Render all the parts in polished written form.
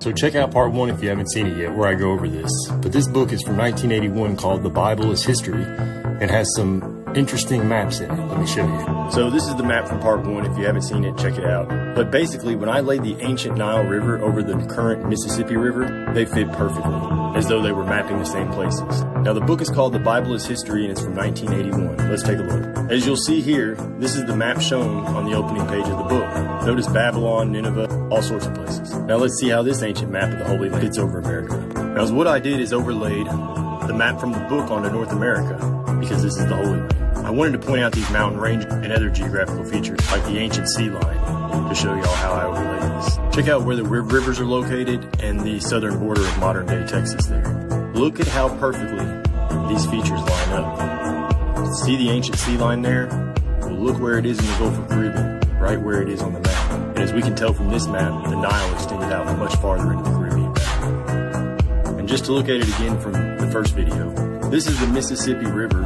So check out part 1 if you haven't seen it yet, where I go over this. But this book is from 1981 called The Bible is History and has some interesting maps in it. Let me show you. So this is the map from part 1. If you haven't seen it, check it out. But basically, when I laid the ancient Nile River over the current Mississippi River, they fit perfectly, as though they were mapping the same places. Now the book is called The Bible is History and it's from 1981. Let's take a look. As you'll see here, this is the map shown on the opening page of the book. Notice Babylon, Nineveh, all sorts of places. Now let's see how this ancient map of the Holy Land fits over America. Now what I did is overlaid the map from the book onto North America, because this is the Holy Land. I wanted to point out these mountain range and other geographical features, like the ancient sea line, to show y'all how I overlaid this. Check out where the rivers are located and the southern border of modern-day Texas there. Look at how perfectly these features line up. See the ancient sea line there? Well, look where it is in the Gulf of Caribbean, right where it is on the map. And as we can tell from this map, the Nile extended out much farther into the Caribbean basin. And just to look at it again from the first video, this is the Mississippi River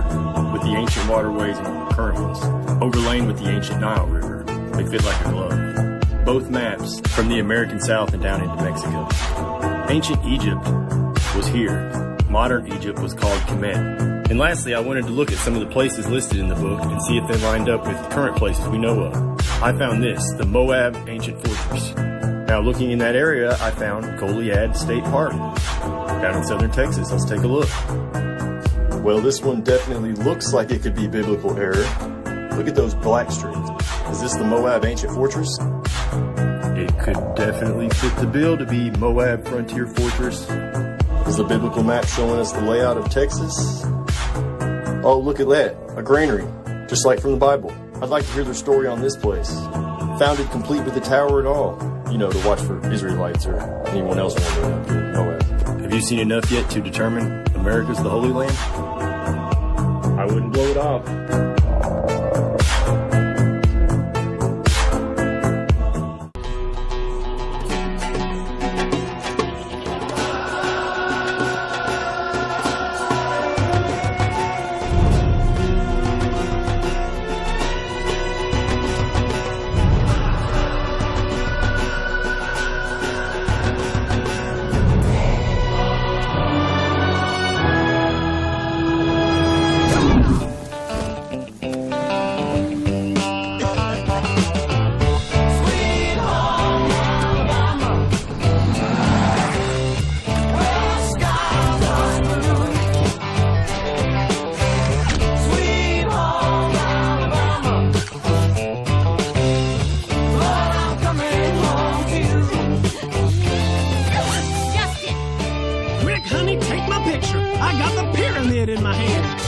with the ancient waterways and current ones, overlain with the ancient Nile River. They fit like a glove. Both maps from the American South and down into Mexico. Ancient Egypt was here. Modern Egypt was called Kemet. And lastly, I wanted to look at some of the places listed in the book and see if they lined up with current places we know of. I found this, the Moab Ancient Fortress. Now looking in that area, I found Goliad State Park down in southern Texas. Let's take a look. Well, this one definitely looks like it could be biblical error. Look at those black streaks. Is this the Moab Ancient Fortress? It could definitely fit the bill to be Moab Frontier Fortress. Is the biblical map showing us the layout of Texas? Oh, look at that, a granary, just like from the Bible. I'd like to hear their story on this place. Founded complete with a tower and all. You know, to watch for Israelites or anyone else wandering up to Moab. Have you seen enough yet to determine America's the Holy Land? I wouldn't blow it off. in my hand.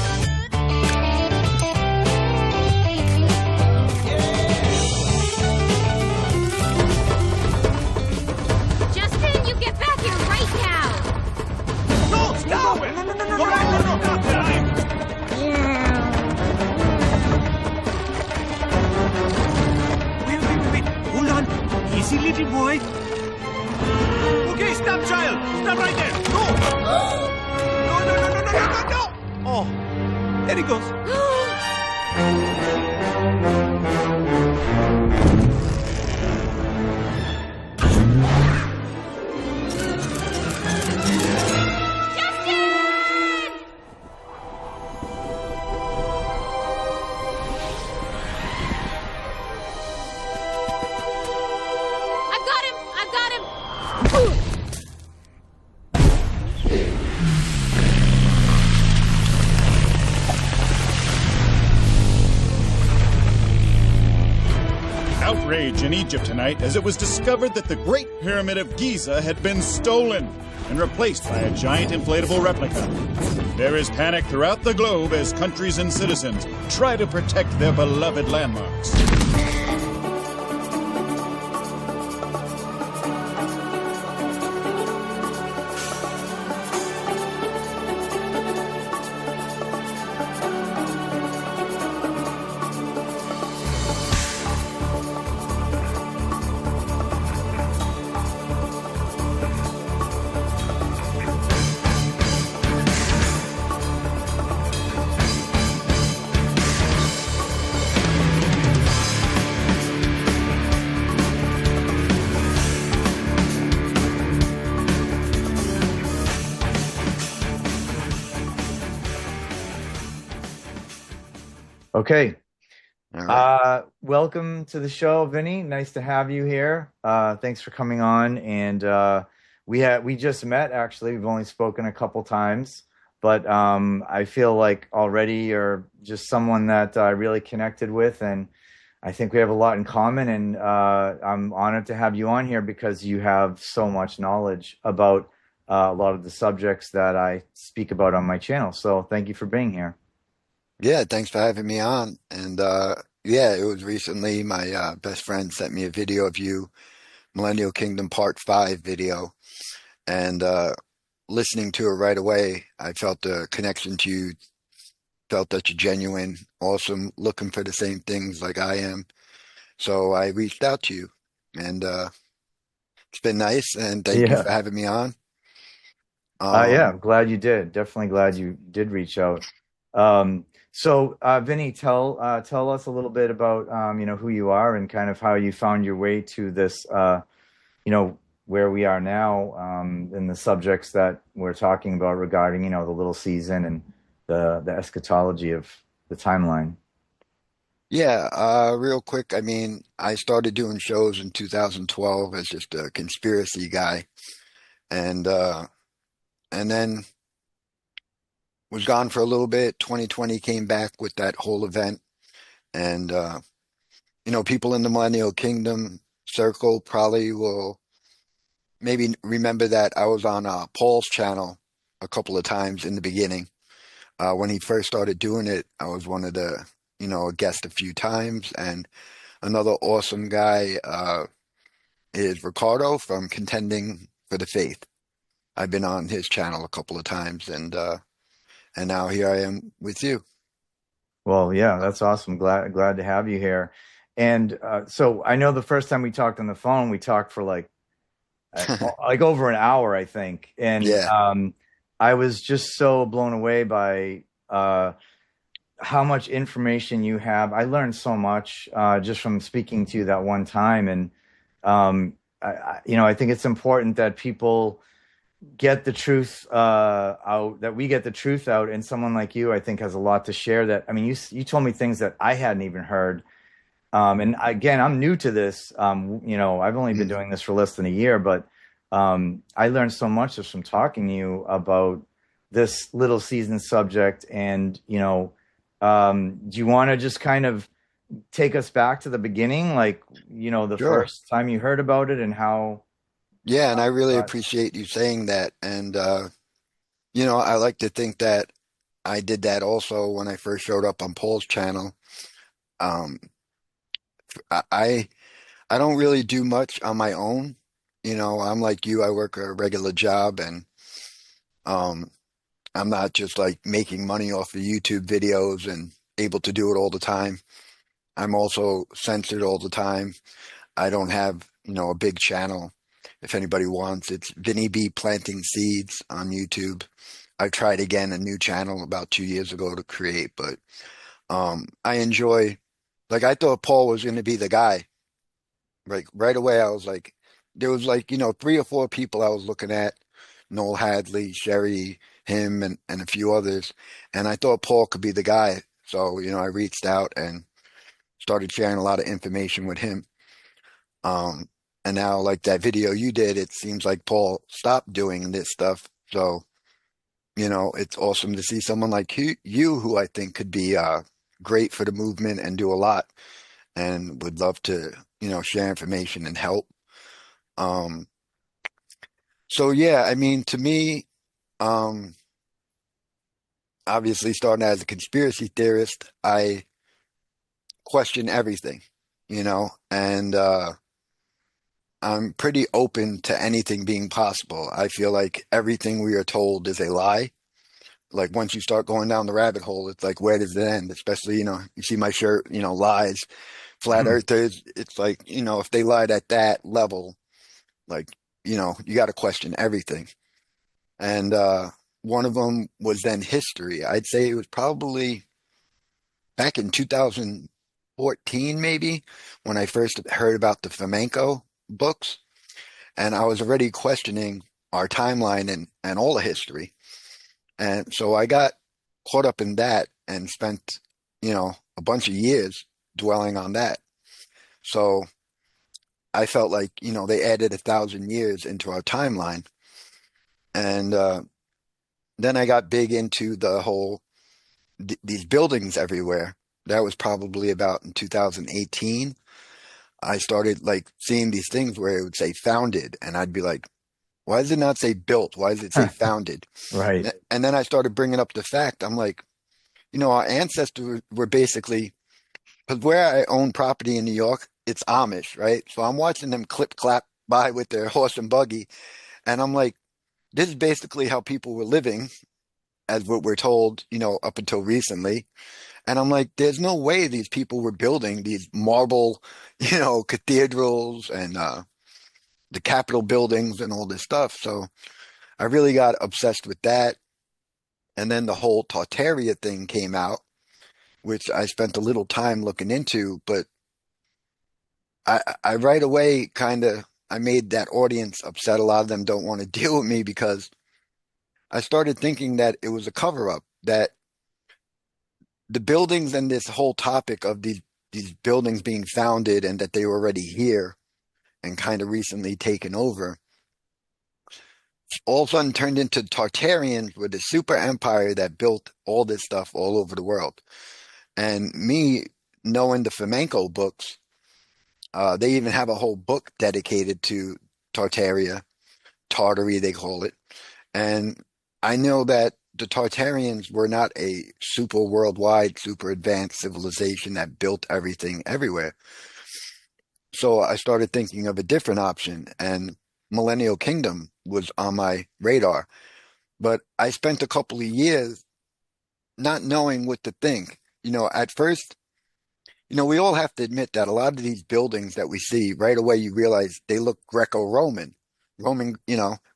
Justin, you get back here right now! No, stop it! No, not time! Wait. Hold on. Easy, little boy. Okay, stop, child. Stop right there. No! No! Oh, there he goes. I've got him! Outrage in Egypt tonight as it was discovered that the Great Pyramid of Giza had been stolen and replaced by a giant inflatable replica. There is panic throughout the globe as countries and citizens try to protect their beloved landmarks. Okay. All right. Welcome to the show, Vinny. Nice to have you here. Thanks for coming on. And we just met actually. We've only spoken a couple times, but I feel like already you're just someone that I really connected with, and I think we have a lot in common. And I'm honored to have you on here because you have so much knowledge about a lot of the subjects that I speak about on my channel. So thank you for being here. Yeah, thanks for having me on. And yeah, it was recently my best friend sent me a video of you, Millennial Kingdom Part 5 video. And listening to it right away, I felt the connection to you, felt that you're genuine, awesome, looking for the same things like I am. So I reached out to you, and it's been nice. And thank you Yeah. for having me on. Yeah, Um, I'm glad you did. Definitely glad you did reach out. Vinny, tell us a little bit about who you are and kind of how you found your way to this you know where we are now in the subjects that we're talking about regarding the little season and the eschatology of the timeline. yeah, real quick, I mean, I started doing shows in 2012 as just a conspiracy guy, and then was gone for a little bit. 2020 came back with that whole event, and people in the Millennial Kingdom circle probably will maybe remember that I was on Paul's channel a couple of times in the beginning. When he first started doing it, I was one of the, a guest a few times, and another awesome guy is Ricardo from Contending for the Faith. I've been on his channel a couple of times, and now here I am with you. Well, yeah, that's awesome. Glad to have you here. And so I know the first time we talked on the phone, we talked for like over an hour, I think. And Yeah, I was just so blown away by how much information you have. I learned so much just from speaking to you that one time. And I think it's important that people get the truth out, that we get the truth out. And someone like you, I think, has a lot to share. That, I mean, you told me things that I hadn't even heard. And again, I'm new to this. I've only been mm, doing this for less than a year, but I learned so much just from talking to you about this little season subject. And, do you want to just kind of take us back to the beginning, like, the sure. first time you heard about it and how? Yeah, and I really Uh, appreciate you saying that. And I like to think that I did that also when I first showed up on Paul's channel. Um, I I don't really do much on my own. I'm like you, I work a regular job, and um I'm not just like making money off of YouTube videos and able to do it all the time. I'm also censored all the time. I don't have, a big channel. If anybody wants, it's Vinny B Planting Seeds on YouTube. I tried again a new channel about 2 years ago to create, but I enjoy, like, I thought Paul was going to be the guy. Like right away, I was like, there was like, three or four people I was looking at, Noel Hadley, Sherry, him, and a few others. And I thought Paul could be the guy. So, I reached out and started sharing a lot of information with him. Um, and now, like that video you did, it seems like Paul stopped doing this stuff. So, it's awesome to see someone like you who I think could be great for the movement and do a lot, and would love to, share information and help. Um, so yeah, I mean, to me, um, obviously starting as a conspiracy theorist, I question everything, and I'm pretty open to anything being possible. I feel like everything we are told is a lie. Like once you start going down the rabbit hole, it's like, where does it end? Especially, you see my shirt, lies, flat earthers. It's like, if they lied at that level, like, you got to question everything. And one of them was then history. I'd say it was probably back in 2014, maybe, when I first heard about the flamenco books. And I was already questioning our timeline and all the history. And so I got caught up in that and spent, a bunch of years dwelling on that. So I felt like, they added 1,000 years into our timeline. And then I got big into the whole these buildings everywhere. That was probably about in 2018. I started like seeing these things where it would say founded, and I'd be like, why does it not say built? Why does it say founded? Right. And then I started bringing up the fact. I'm like, our ancestors were basically, because where I own property in New York, it's Amish, right? So I'm watching them clip clap by with their horse and buggy, and I'm like, this is basically how people were living, as what we're told, up until recently. And I'm like, there's no way these people were building these marble, cathedrals and the Capitol buildings and all this stuff. So I really got obsessed with that. And then the whole Tartaria thing came out, which I spent a little time looking into, but I right away I made that audience upset. A lot of them don't want to deal with me because I started thinking that it was a cover up, that the buildings and this whole topic of these buildings being founded and that they were already here and kind of recently taken over, all of a sudden turned into Tartarians with a super empire that built all this stuff all over the world. And me knowing the flamenco books, they even have a whole book dedicated to Tartaria, Tartary, they call it. And I know that the Tartarians were not a super worldwide, super advanced civilization that built everything everywhere. So I started thinking of a different option, and Millennial Kingdom was on my radar. But I spent a couple of years not knowing what to think. At first, we all have to admit that a lot of these buildings that we see, right away you realize they look Greco-Roman,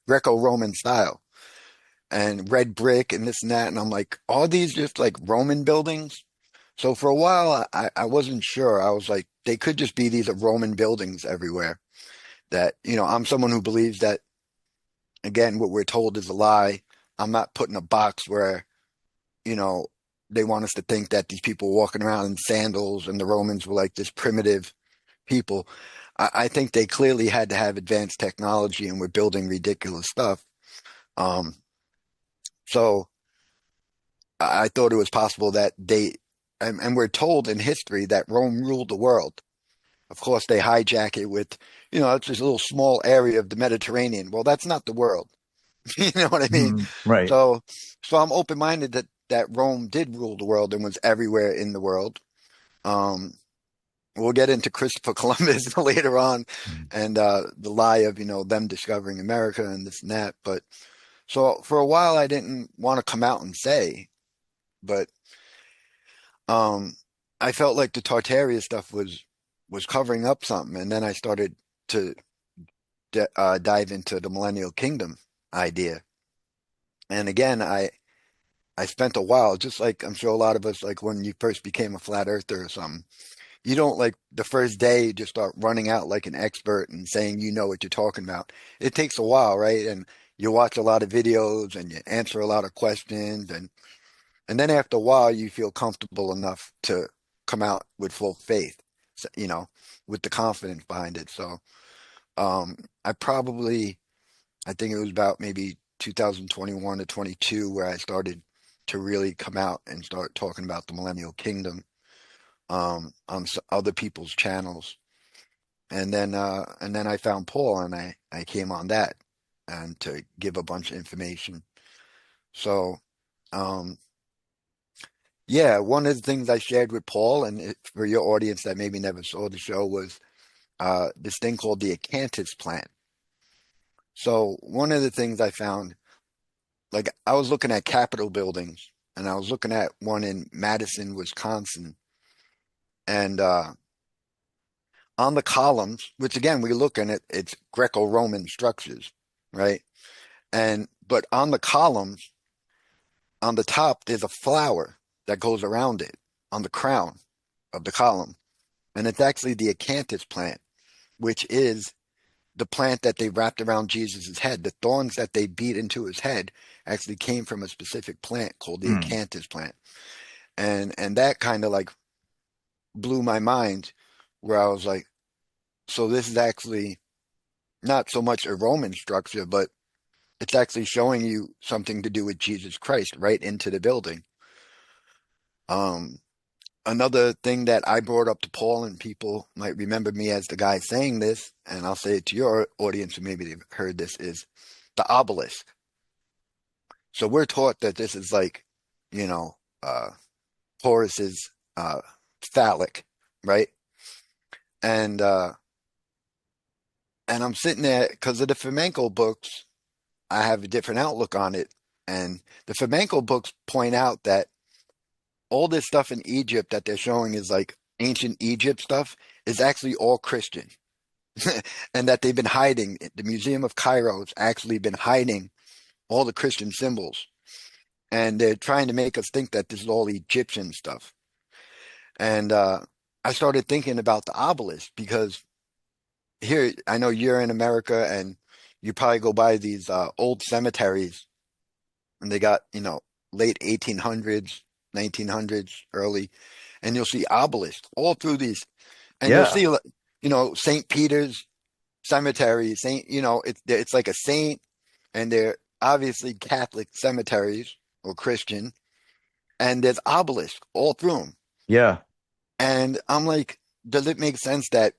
Greco-Roman style, and red brick and this and that. And I'm like, are these just like Roman buildings? So for a while, I wasn't sure. I was like, they could just be these Roman buildings everywhere. That, I'm someone who believes that, again, what we're told is a lie. I'm not put in a box where, you know, they want us to think that these people walking around in sandals and the Romans were like this primitive people. I think they clearly had to have advanced technology and were building ridiculous stuff. Um, so I thought it was possible that and we're told in history that Rome ruled the world. Of course, they hijack it with, it's just a little small area of the Mediterranean. Well, that's not the world. You know what I mean? Right. So I'm open-minded that Rome did rule the world and was everywhere in the world. Um, we'll get into Christopher Columbus later on and the lie of, them discovering America and this and that. But so for a while, I didn't want to come out and say, but um, I felt like the Tartaria stuff was covering up something. And then I started to dive into the Millennial Kingdom idea. And again, I spent a while, just like I'm sure a lot of us, like when you first became a flat earther or something, you don't like the first day just start running out like an expert and saying you know what you're talking about. It takes a while, right? And you watch a lot of videos and you answer a lot of questions, and then after a while you feel comfortable enough to come out with full faith, so, with the confidence behind it. So um, I probably I think it was about maybe 2021 to 22 where I started to really come out and start talking about the Millennial Kingdom on other people's channels. And then I found Paul and I came on that and to give a bunch of information. So um, yeah, one of the things I shared with Paul and for your audience that maybe never saw the show was this thing called the Acanthus plant. So one of the things I found, like I was looking at Capitol buildings and I was looking at one in Madison, Wisconsin, and on the columns, which again we look at it's Greco-Roman structures, right? But on the columns, on the top, there's a flower that goes around it on the crown of the column, and it's actually the acanthus plant, which is the plant that they wrapped around Jesus's head. The thorns that they beat into his head actually came from a specific plant called the Mm. acanthus plant, and that kind of like blew my mind, where I was like, so this is actually not so much a Roman structure, but it's actually showing you something to do with Jesus Christ right into the building. Um, Another thing that I brought up to Paul, and people might remember me as the guy saying this, and I'll say it to your audience who maybe they've heard this, is the obelisk. So we're taught that this is like, you know, Horus's phallic, right? And and I'm sitting there because of the flamenco books. I have a different outlook on it, and the flamenco books point out that all this stuff in Egypt that they're showing is like ancient Egypt stuff is actually all Christian, and that they've been hiding. The Museum of Cairo has actually been hiding all the Christian symbols, and they're trying to make us think that this is all Egyptian stuff. And I started thinking about the obelisk because here, I know you're in America and you probably go by these old cemeteries and they got, late 1800s, 1900s, early, and you'll see obelisks all through these. And you'll Yeah. see, St. Peter's Cemetery, it's like a saint, and they're obviously Catholic cemeteries or Christian, and there's obelisks all through them. Yeah. And I'm like, does it make sense that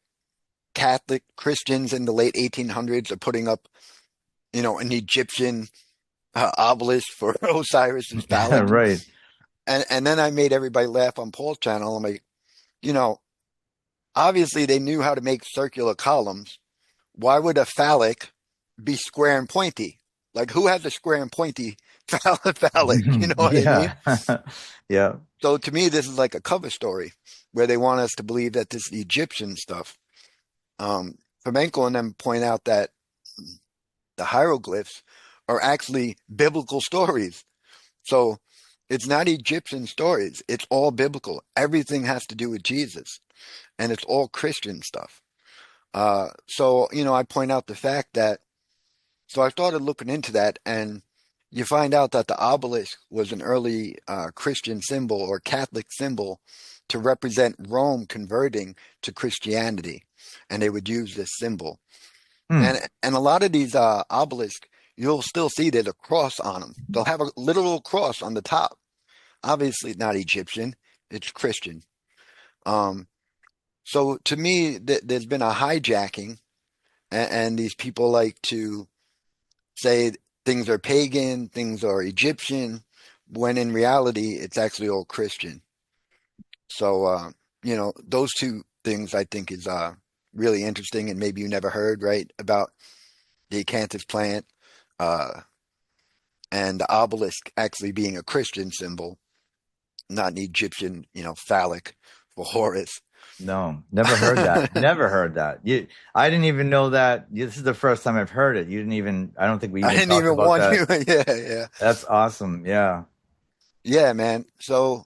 Catholic Christians in the late 1800s are putting up, an Egyptian obelisk for Osiris's phallic? Right. And then I made everybody laugh on Paul's channel. I'm like, you know, obviously they knew how to make circular columns. Why would a phallic be square and pointy? Like, who has a square and pointy phallic? You know what I mean? Yeah. Yeah. So to me, this is like a cover story where they want us to believe that this is Egyptian stuff. Flamenco and them point out that the hieroglyphs are actually biblical stories. So it's not Egyptian stories. It's all biblical. Everything has to do with Jesus, and it's all Christian stuff. I point out the fact that, so I started looking into that, and you find out that the obelisk was an early Christian symbol or Catholic symbol to represent Rome converting to Christianity, and they would use this symbol. Hmm. And a lot of these obelisks, you'll still see there's a cross on them. They'll have a literal cross on the top. Obviously, not Egyptian; it's Christian. Um, so to me, there's been a hijacking, and these people like to say things are pagan, things are Egyptian, when in reality, it's actually all Christian. So, those two things I think is really interesting, and maybe you never heard, right, about the acanthus plant and the obelisk actually being a Christian symbol, not an Egyptian, phallic for Horus. No, never heard that. Never heard that. I didn't even know that. This is the first time I've heard it. You didn't even, I don't think we I even didn't talked even about want that. you. Yeah, yeah. That's awesome. Yeah. Yeah, man. So,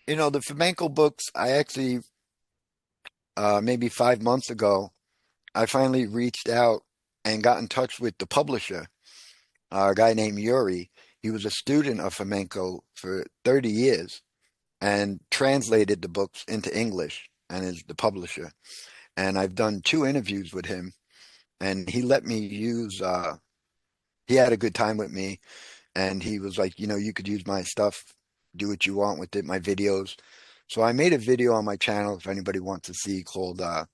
the flamenco books, I actually, maybe 5 months ago, I finally reached out and got in touch with the publisher, a guy named Yuri. He was a student of flamenco for 30 years and translated the books into English and is the publisher. And I've done 2 interviews with him, and he let me use, he had a good time with me, and he was like, you could use my stuff, do what you want with it, my videos. So I made a video on my channel if anybody wants to see called, what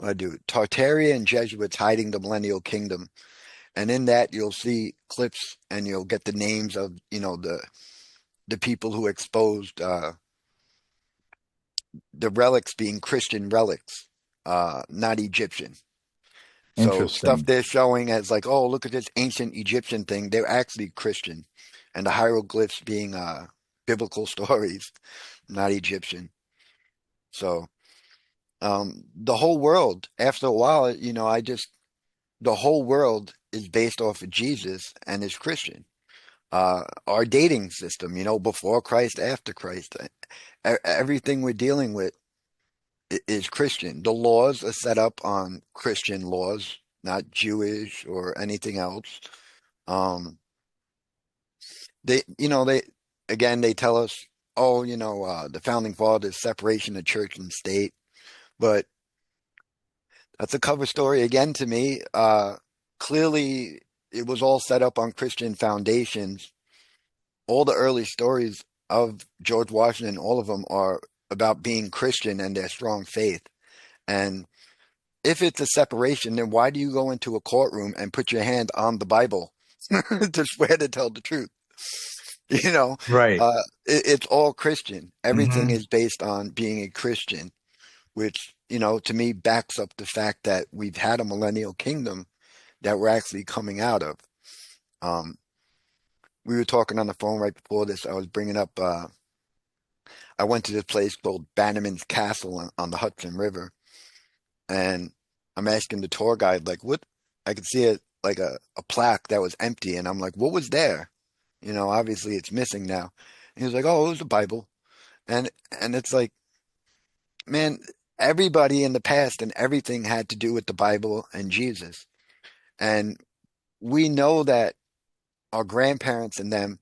I do, Tartarian Jesuits Hiding the Millennial Kingdom. And in that, you'll see clips and you'll get the names of, the people who exposed the relics being Christian relics, not Egyptian. So stuff Interesting. they're showing as like, oh, look at this ancient Egyptian thing. They're actually Christian. And the hieroglyphs being biblical stories, not Egyptian. So the whole world, after a while, the whole world is based off of Jesus and is Christian. Our dating system, before Christ, after Christ, everything we're dealing with is Christian. The laws are set up on Christian laws, not Jewish or anything else. Um, they, again, they tell us oh, the founding fathers, separation of church and state. But that's a cover story again to me. Clearly, it was all set up on Christian foundations. All the early stories of George Washington, all of them are about being Christian and their strong faith. And if it's a separation, then why do you go into a courtroom and put your hand on the Bible to swear to tell the truth? You know, Right. it's all Christian. Everything Hmm. is based on being a Christian, which, to me backs up the fact that we've had a millennial kingdom that we're actually coming out of. Um, we were talking on the phone right before this. I was bringing up, I went to this place called Bannerman's Castle on the Hudson River, and I'm asking the tour guide, like, what? I could see it like a plaque that was empty, and I'm like, what was there? Obviously it's missing now. And he was like, oh, it was the Bible. And it's like, man, everybody in the past and everything had to do with the Bible and Jesus. And we know that our grandparents and them,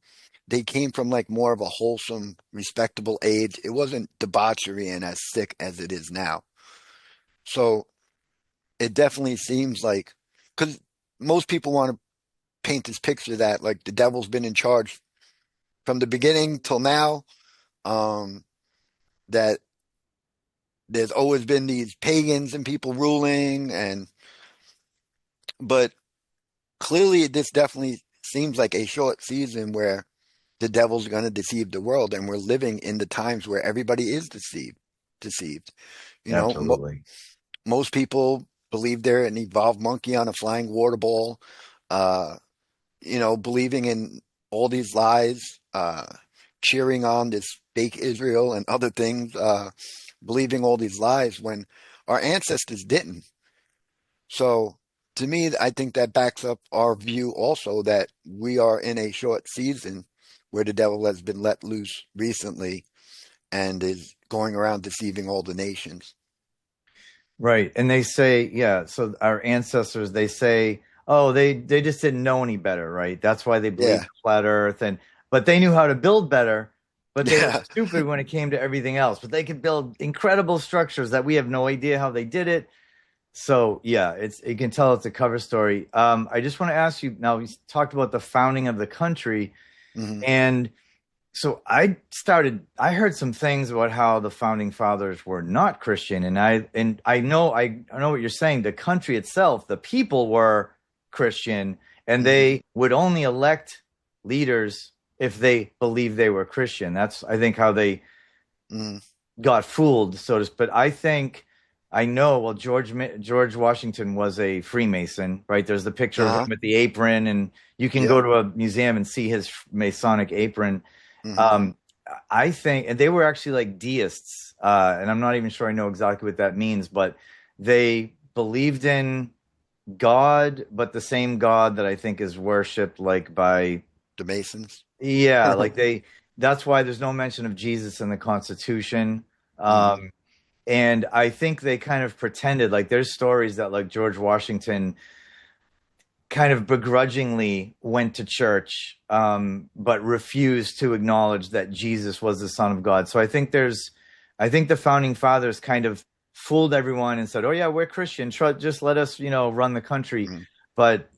they came from like more of a wholesome, respectable age. It wasn't debauchery and as sick as it is now. So it definitely seems like, because most people want to paint this picture that like the devil's been in charge from the beginning till now, that there's always been these pagans and people ruling, but clearly this definitely seems like a short season where the devil's going to deceive the world, and we're living in the times where everybody is deceived. you know mo- Absolutely. Most people believe they're an evolved monkey on a flying water ball, uh believing in all these lies, cheering on this fake Israel and other things, believing all these lies when our ancestors didn't. So to me, I think that backs up our view also that we are in a short season where the devil has been let loose recently and is going around deceiving all the nations. Right. And they say, yeah, so our ancestors, they say, oh, they just didn't know any better, right? That's why they believed Yeah. the flat earth, and but they knew how to build better, but they were Yeah. stupid when it came to everything else. But they could build incredible structures that we have no idea how they did it. So yeah, it's you can tell it's a cover story. I just want to ask you now, we talked about the founding of the country, Hmm. and so I heard some things about how the founding fathers were not Christian, and I know what you're saying. The country itself, the people were Christian, and Hmm. they would only elect leaders if they believed they were Christian. That's, I think, how they Hmm. got fooled, so to speak. But I think I know. Well, George Washington was a Freemason, right? There's the picture of him Uh-huh. with the apron, and you can Yep. go to a museum and see his Masonic apron. Hmm. um, I think, and they were actually like deists, and I'm not even sure I know exactly what that means, but they believed in God, but the same God that I think is worshipped like by, The Masons. yeah, like they. That's why there's no mention of Jesus in the Constitution. Hmm. And I think they kind of pretended, like there's stories that like George Washington kind of begrudgingly went to church, but refused to acknowledge that Jesus was the Son of God. So I think the founding fathers kind of fooled everyone and said, "Oh yeah, we're Christian. Just let us, run the country." Hmm. But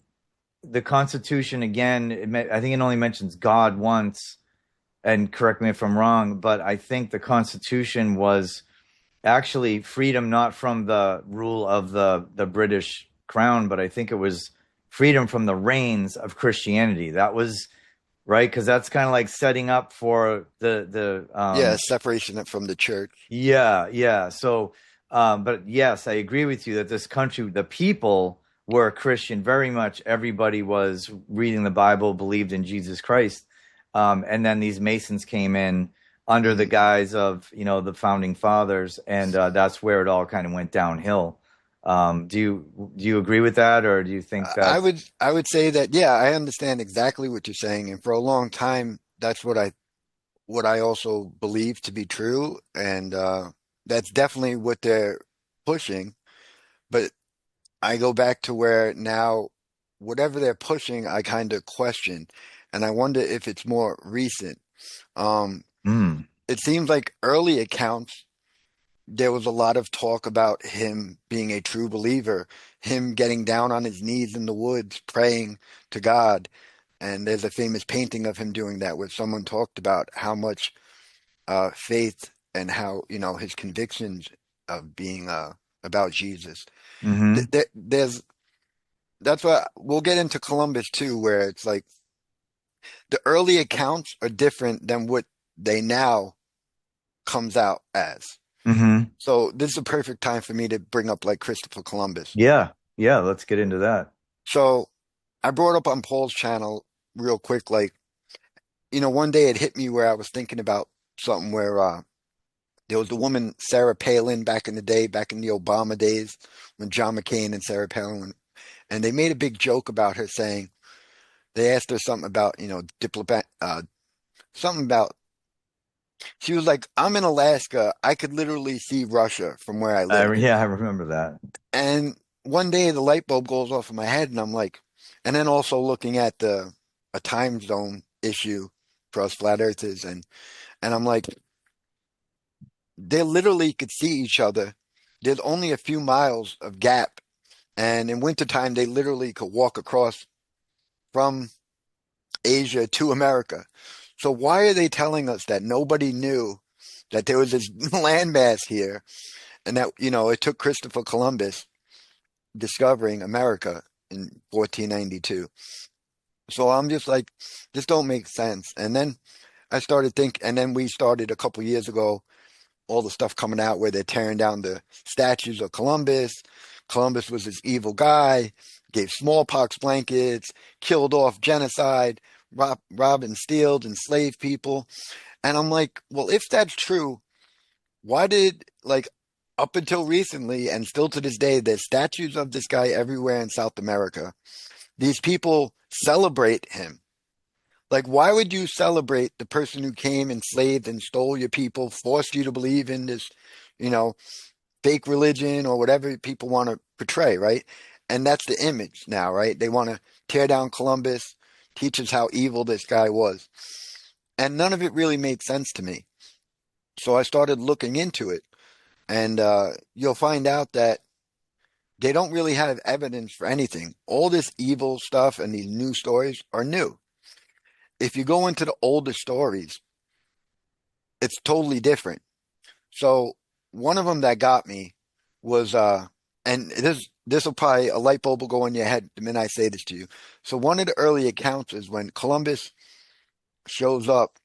the Constitution, again, I think it only mentions God once. And correct me if I'm wrong, but I think the Constitution was actually freedom not from the rule of the British crown, but I think it was freedom from the reigns of Christianity. That was right, because that's kind of like setting up for the Yeah, separation from the church. yeah, yeah. So but yes, I agree with you that this country, the people were Christian very much. Everybody was reading the Bible, believed in Jesus Christ. And then these Masons came in under the Hmm. guise of, the founding fathers, and that's where it all kind of went downhill. Do you agree with that, or do you think I that's would I would say that, yeah, I understand exactly what you're saying, and for a long time that's what I also believe to be true, and that's definitely what they're pushing. But I go back to where now, whatever they're pushing, I kind of question, and I wonder if it's more recent. Um, mm. it seems like early accounts, there was a lot of talk about him being a true believer, him getting down on his knees in the woods, praying to God. And there's a famous painting of him doing that where someone talked about how much faith and how, his convictions of being about Jesus. Hmm. There's That's why we'll get into Columbus too, where it's like the early accounts are different than what they now comes out as. Hmm. So this is a perfect time for me to bring up like Christopher Columbus. Yeah. Yeah. Let's get into that. So I brought up on Paul's channel real quick, like, one day it hit me where I was thinking about something where there was the woman Sarah Palin back in the day, back in the Obama days, when John McCain and Sarah Palin, and they made a big joke about her saying, they asked her something about, diplomat, something about, she was like, I'm in Alaska. I could literally see Russia from where I live. Yeah, I remember that. And one day the light bulb goes off in my head and I'm like, and then also looking at a time zone issue for us flat earthers. And I'm like, they literally could see each other. There's only a few miles of gap. And in wintertime, they literally could walk across from Asia to America. So why are they telling us that nobody knew that there was this landmass here and that, it took Christopher Columbus discovering America in 1492? So I'm just like, this don't make sense. And then I started thinking, and then we started a couple years ago, all the stuff coming out where they're tearing down the statues of Columbus. Columbus was this evil guy, gave smallpox blankets, killed off genocide, robbed and stealed, enslaved people. And I'm like, well, if that's true, why did, like, up until recently and still to this day, there's statues of this guy everywhere in South America. These people celebrate him. Like, why would you celebrate the person who came, enslaved, and stole your people, forced you to believe in this, you know, fake religion or whatever people want to portray, right? And that's the image now, right? They want to tear down Columbus, teach us how evil this guy was. And none of it really made sense to me. So I started looking into it. And you'll find out that they don't really have evidence for anything. All this evil stuff and these new stories are new. If you go into the older stories, it's totally different. So one of them that got me was, and this will probably, a light bulb will go in your head the minute I say this to you. So one of the early accounts is when Columbus shows up,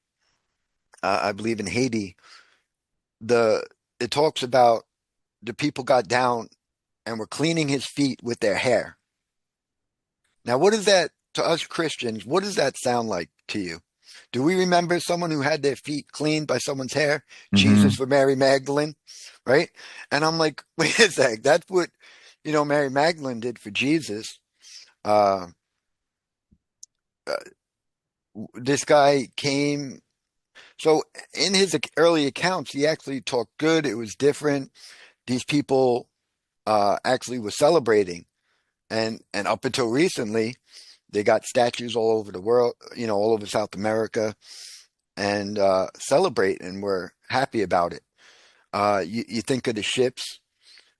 I believe in Haiti. It talks about the people got down and were cleaning his feet with their hair. Now, what is that to us Christians? What does that sound like to you? Do we remember someone who had their feet cleaned by someone's hair? Jesus Hmm. for Mary Magdalene, right? And I'm like, wait a sec, that's what, Mary Magdalene did for Jesus. Uh, this guy came. So in his early accounts, he actually talked good. It was different. These people actually were celebrating. And up until recently, they got statues all over the world, all over South America, and celebrate, and we're happy about it. You think of the ships,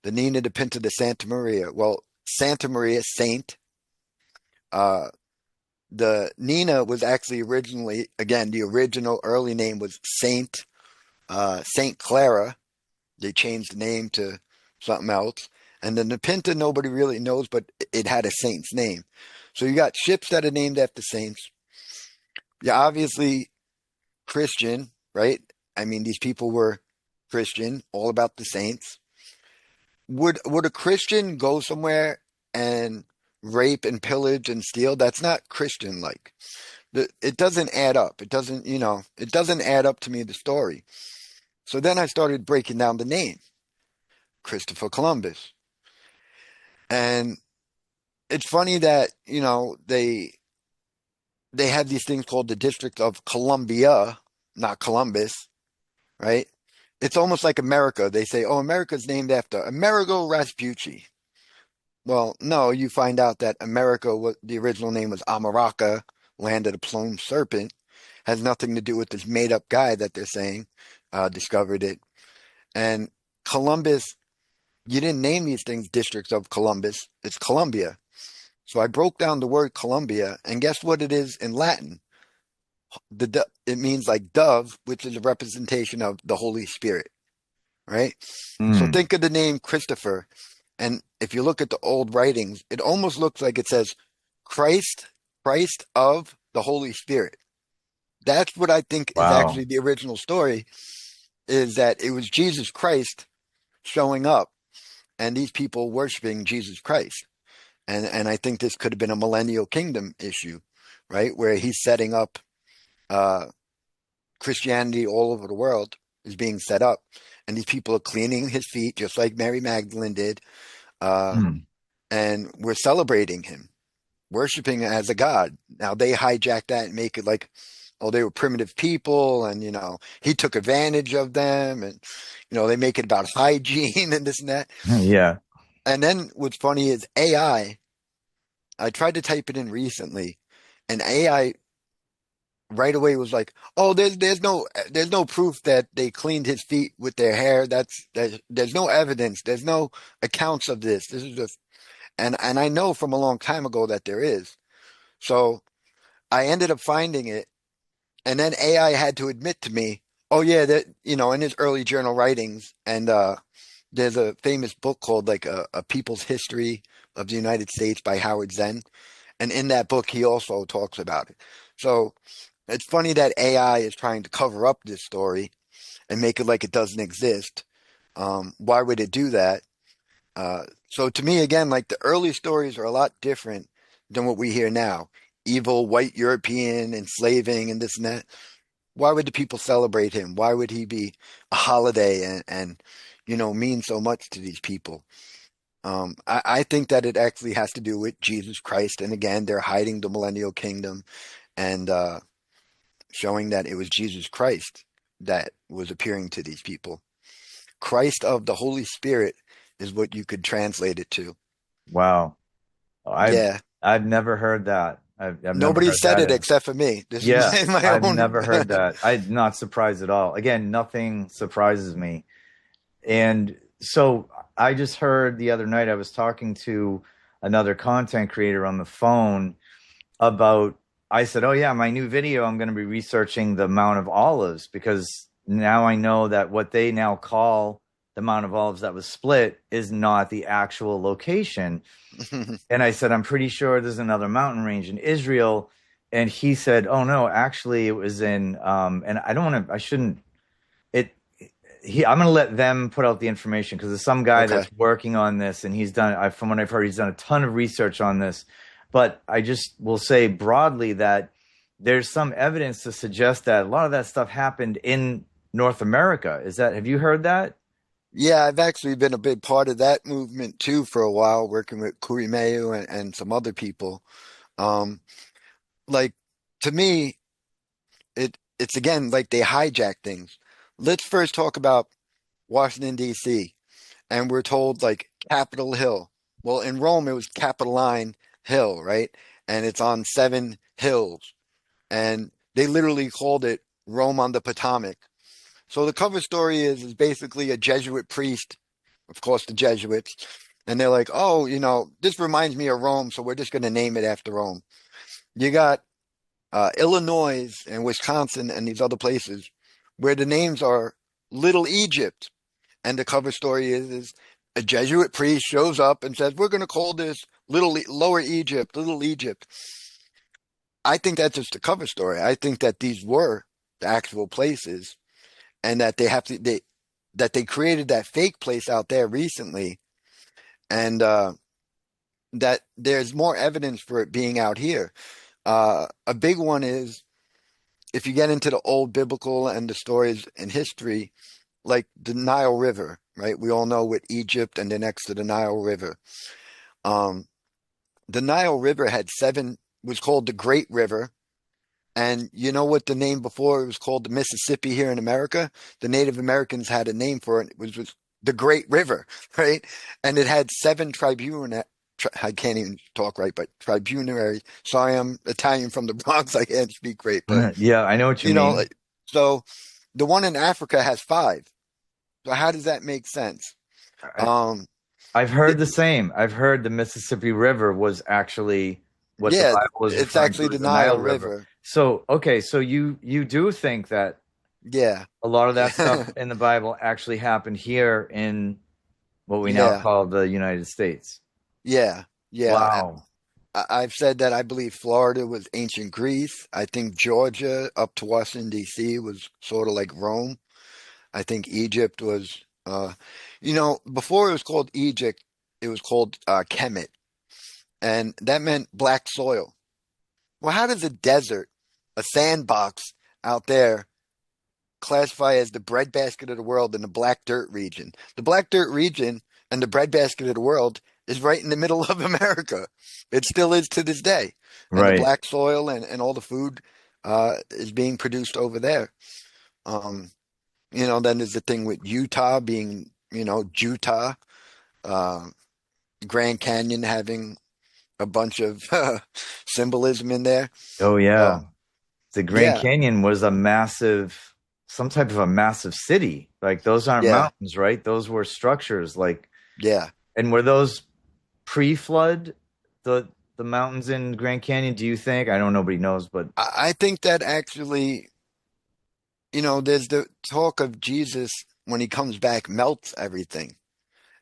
the Nina, the Pinta, the Santa Maria. Well, Santa Maria, Saint. Uh, the Nina was actually originally, again, the original early name was Saint Clara. They changed the name to something else. And then the Pinta, nobody really knows, but it had a saint's name. So you got ships that are named after saints. Yeah, obviously Christian, right? I mean, these people were Christian, all about the saints. Would a Christian go somewhere and rape and pillage and steal? That's not Christian like. It doesn't add up. It doesn't, it doesn't add up to me, the story. So then I started breaking down the name, Christopher Columbus. And it's funny that, they have these things called the District of Columbia, not Columbus, right? It's almost like America. They say, oh, America's named after Amerigo Vespucci. Well, no, you find out that America, the original name was America, land of the plumed serpent. has nothing to do with this made up guy that they're saying discovered it. And Columbus, you didn't name these things districts of Columbus. It's Columbia. So I broke down the word Columbia, and guess what it is in Latin? It means like dove, which is a representation of the Holy Spirit, right? So Mm. think of the name Christopher, and if you look at the old writings, it almost looks like it says Christ, Christ of the Holy Spirit. That's what I think is Wow. actually the original story, is that it was Jesus Christ showing up and these people worshiping Jesus Christ. And I think this could have been a Millennial Kingdom issue, right? Where he's setting up uh, Christianity all over the world is being set up, and these people are cleaning his feet just like Mary Magdalene did, uh, Mm. and we're celebrating him, worshiping as a god. Now they hijack that and make it like, oh, they were primitive people, and he took advantage of them, and they make it about hygiene and this and that. Yeah. And then what's funny is AI. I tried to type it in recently, and AI right away was like, "Oh, there's no proof that they cleaned his feet with their hair. There's no evidence. There's no accounts of this. This is just." And I know from a long time ago that there is. So I ended up finding it, and then AI had to admit to me, "Oh yeah, that in his early journal writings, and there's a famous book called like a People's History of the United States by Howard Zinn, and in that book he also talks about it." So it's funny that AI is trying to cover up this story and make it like it doesn't exist. Why would it do that? So to me, again, like the early stories are a lot different than what we hear now. Evil white European enslaving and this and that. Why would the people celebrate him? Why would he be a holiday and mean so much to these people? I think that it actually has to do with Jesus Christ. And again, they're hiding the Millennial Kingdom and showing that it was Jesus Christ that was appearing to these people. Christ of the Holy Spirit is what you could translate it to. Wow. I've Yeah. I've never heard that. I've never Nobody heard said that. it And except for me. This is yeah, my I've own. never heard that. I'm not surprised at all. Again, nothing surprises me. And so I just heard the other night I was talking to another content creator on the phone about I said, "Oh yeah, my new video I'm going to be researching the Mount of Olives because now I know that what they now call the Mount of Olives that was split is not the actual location." And I said, "I'm pretty sure there's another mountain range in Israel." And he said, "Oh no, actually it was in and I don't want to I shouldn't it I'm going to let them put out the information because there's some guy Okay. that's working on this and from what I've heard, he's done a ton of research on this. But I just will say broadly that there's some evidence to suggest that a lot of that stuff happened in North America. Have you heard that? Yeah, I've actually been a big part of that movement too for a while, working with Kurimeyu and some other people. Um, like to me, it's again like they hijack things. Let's first talk about Washington, D.C. And we're told like Capitol Hill. Well, in Rome, it was Capitoline Hill, right? And it's on seven hills. And they literally called it Rome on the Potomac. So the cover story is basically a Jesuit priest, of course, the Jesuits. And they're like, oh, this reminds me of Rome, so we're just going to name it after Rome. You got Illinois and Wisconsin and these other places where the names are Little Egypt. And the cover story is a Jesuit priest shows up and says, we're going to call this Lower Egypt, Little Egypt. I think that's just a cover story. I think that these were the actual places and that they created that fake place out there recently. And that there's more evidence for it being out here. A big one is if you get into the old biblical and the stories in history, like the Nile River, right? We all know with Egypt and then next to the Nile River. Um, the Nile River was called the Great River. And you know what the name before it was called the Mississippi here in America? The Native Americans had a name for it. It was the Great River, right? And it had seven tributaries I can't even talk right, but tribunary. Sorry, I'm Italian from the Bronx. I can't speak great, but Yeah, I know what you you know, mean. so the one in Africa has five. So how does that make sense? I, Um, I've heard th- the same. I've heard the Mississippi River was actually what the yeah, Bible was it's referring actually to the as the Nile Nile River. River. So, okay, so you do think that Yeah, a lot of that stuff in the Bible actually happened here in what we now yeah, call the United States. yeah, yeah. Wow. I've said that I believe Florida was ancient Greece. I think Georgia up to Washington, D.C. was sort of like Rome. I think Egypt was, before it was called Egypt, it was called Kemet, and that meant black soil. Well, how does a desert, a sandbox out there, classify as the breadbasket of the world in the black dirt region? The black dirt region and the breadbasket of the world is right in the middle of America. It still is to this day. And the Right. black soil and all the food is being produced over there. Um, then there's the thing with Utah being, Utah, uh, Grand Canyon having a bunch of symbolism in there. Oh yeah. So, The Grand yeah, Canyon was a massive, some type of a massive city. Like those aren't yeah, mountains, right? Those were structures. Like, yeah. and were those pre-flood the mountains in Grand Canyon? Do you think? I don't. Nobody knows, but I think that actually, there's the talk of Jesus when he comes back melts everything.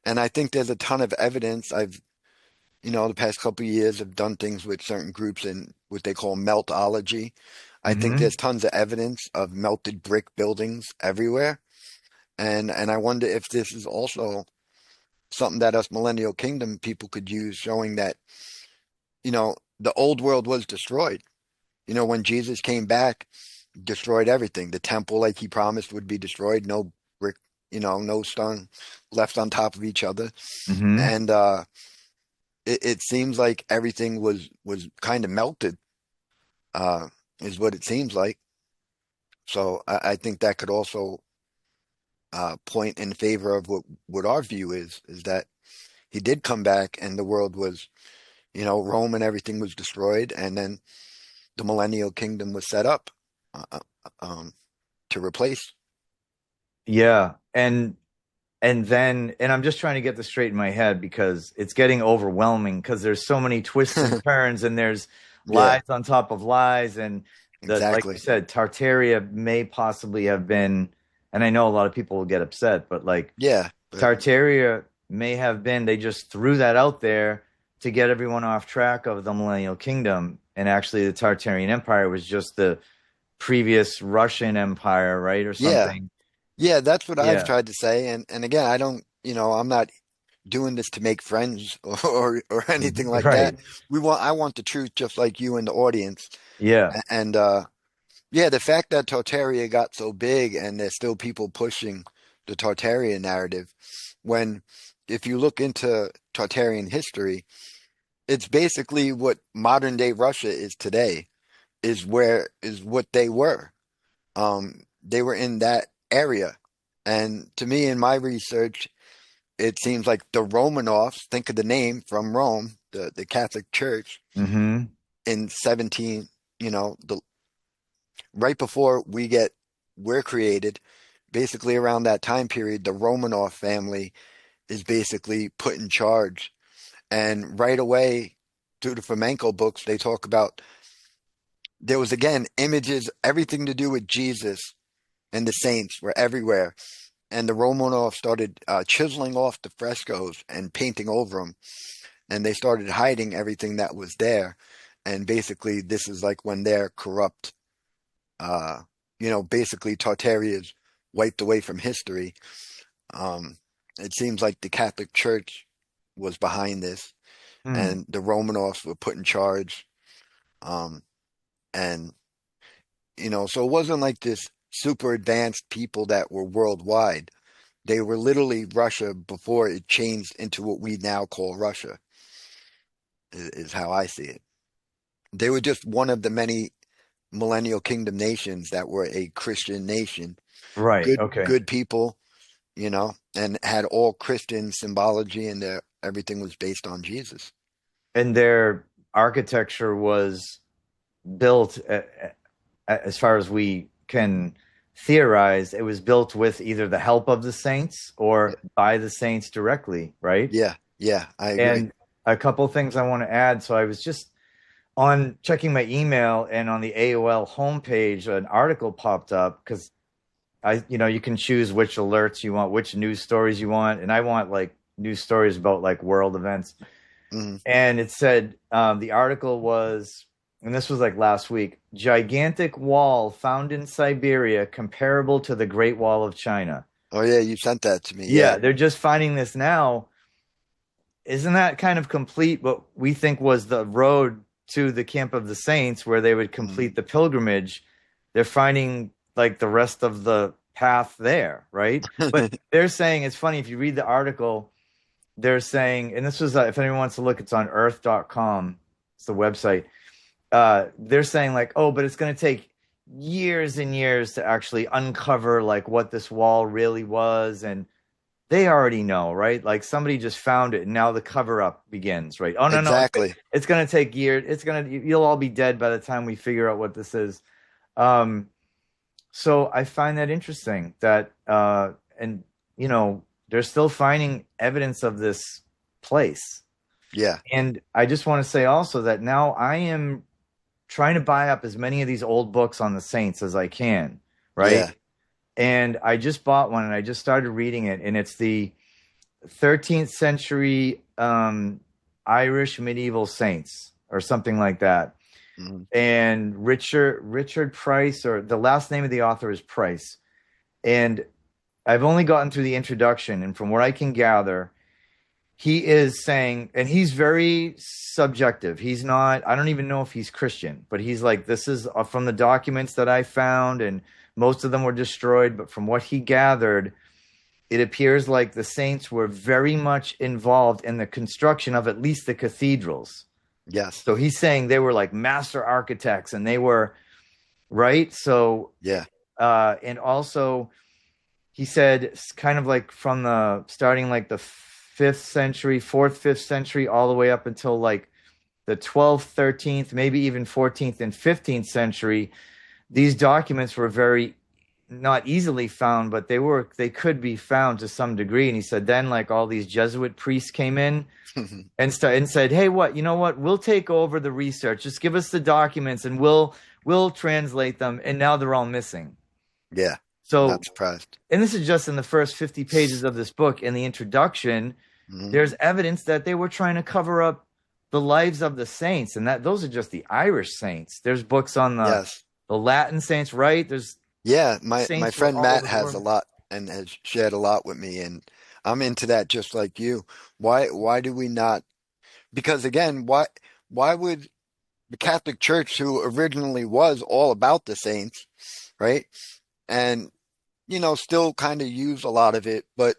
And I think there's a ton of evidence. The past couple of years have done things with certain groups in what they call meltology. I think hmm there's tons of evidence of melted brick buildings everywhere. And I wonder if this is also something that us Millennial Kingdom people could use, showing that, the old world was destroyed. When Jesus came back, destroyed everything. The temple, like he promised, would be destroyed. No brick, no stone left on top of each other. hmm And it seems like everything was kind of melted, uh, is what it seems like. So I think that could also point in favor of what our view is that he did come back and the world was, Rome and everything was destroyed, and then the Millennial Kingdom was set up uh, uh, um, to replace. Yeah, and then and I'm just trying to get this straight in my head because it's getting overwhelming because there's so many twists and turns and there's Yeah, lies on top of lies and the like you exactly. said, Tartaria may possibly have been, and I know a lot of people will get upset, but like Yeah, but Tartaria may have been, they just threw that out there to get everyone off track of the Millennial Kingdom. And actually, the Tartarian Empire was just the previous Russian Empire, right? Or yeah, something. yeah, that's what I've Yeah. tried to say. And again, I don't, I'm not doing this to make friends or anything like that. Right. I want the truth just like you and the audience. Yeah. And yeah, the fact that Tartaria got so big and there's still people pushing the Tartarian narrative, when if you look into Tartarian history, it's basically what modern day Russia is today, is what they were. They were in that area. And to me, in my research, it seems like the Romanovs, think of the name from Rome, the Catholic Church hmm in 17, the right before we're created, basically around that time period, the Romanov family is basically put in charge. And right away, through the flamenco books, they talk about there was again images, everything to do with Jesus and the saints were everywhere. And the Romanov started chiseling off the frescoes and painting over them. And they started hiding everything that was there. And basically, this is like when they're corrupt, uh, basically Tartaria is wiped away from history. Um, it seems like the Catholic Church was behind this, Hmm. and the Romanovs were put in charge. Um, and so it wasn't like this super advanced people that were worldwide. They were literally Russia before it changed into what we now call Russia, is how I see it. They were just one of the many Millennial Kingdom nations that were a Christian nation. Right. Good, Okay. good people, and had all Christian symbology, and everything was based on Jesus. and their architecture was built, as far as we can theorize, it was built with either the help of the saints or by the saints directly, right? Yeah, I agree. And a couple things I want to add. So I was just on checking my email, and on the AOL homepage, an article popped up because you can choose which alerts you want, which news stories you want, and I want like news stories about like world events. And it said the article was, and this was like last week, gigantic wall found in Siberia comparable to the Great Wall of China. Oh yeah, you sent that to me. Yeah, they're just finding this now. Isn't that kind of complete what we think was the road to the Camp of the Saints, where they would complete the pilgrimage? They're finding like the rest of the path there, right? But they're saying, it's funny, if you read the article, they're saying, and this was, if anyone wants to look, it's on earth.com. It's the website. They're saying like, oh, but it's going to take years and years to actually uncover like what this wall really was. And they already know, right? Like somebody just found it and now the cover up begins, right? Oh, no, exactly. No. It's going to take years. You'll all be dead by the time we figure out what this is. So I find that interesting that, and they're still finding evidence of this place. Yeah. And I just want to say also that now I am trying to buy up as many of these old books on the saints as I can, right? Yeah. And I just bought one and I just started reading it, and it's the 13th century Irish medieval saints or something like that. And Richard Price, or the last name of the author is Price. And I've only gotten through the introduction, and from what I can gather, he is saying, and he's very subjective. He's not, I don't even know if he's Christian, but he's like, this is from the documents that I found, and most of them were destroyed. But from what he gathered, it appears like the saints were very much involved in the construction of at least the cathedrals. Yes. So he's saying they were like master architects, and they were, right? So, yeah. And also he said it's kind of like from the starting like the 4th, 5th century, all the way up until like the 12th, 13th, maybe even 14th and 15th century. These documents were very not easily found, but they could be found to some degree. And he said then like all these Jesuit priests came in and said, hey, we'll take over the research. Just give us the documents and we'll translate them. And now they're all missing. Yeah. So, not surprised. And this is just in the first 50 pages of this book. In the introduction, there's evidence that they were trying to cover up the lives of the saints, and that those are just the Irish saints. There's books on the Latin saints, right? There's my friend Matt has a lot and has shared a lot with me, and I'm into that just like you. Why do we not? Because again, why would the Catholic Church, who originally was all about the saints, right? And still kind of use a lot of it, but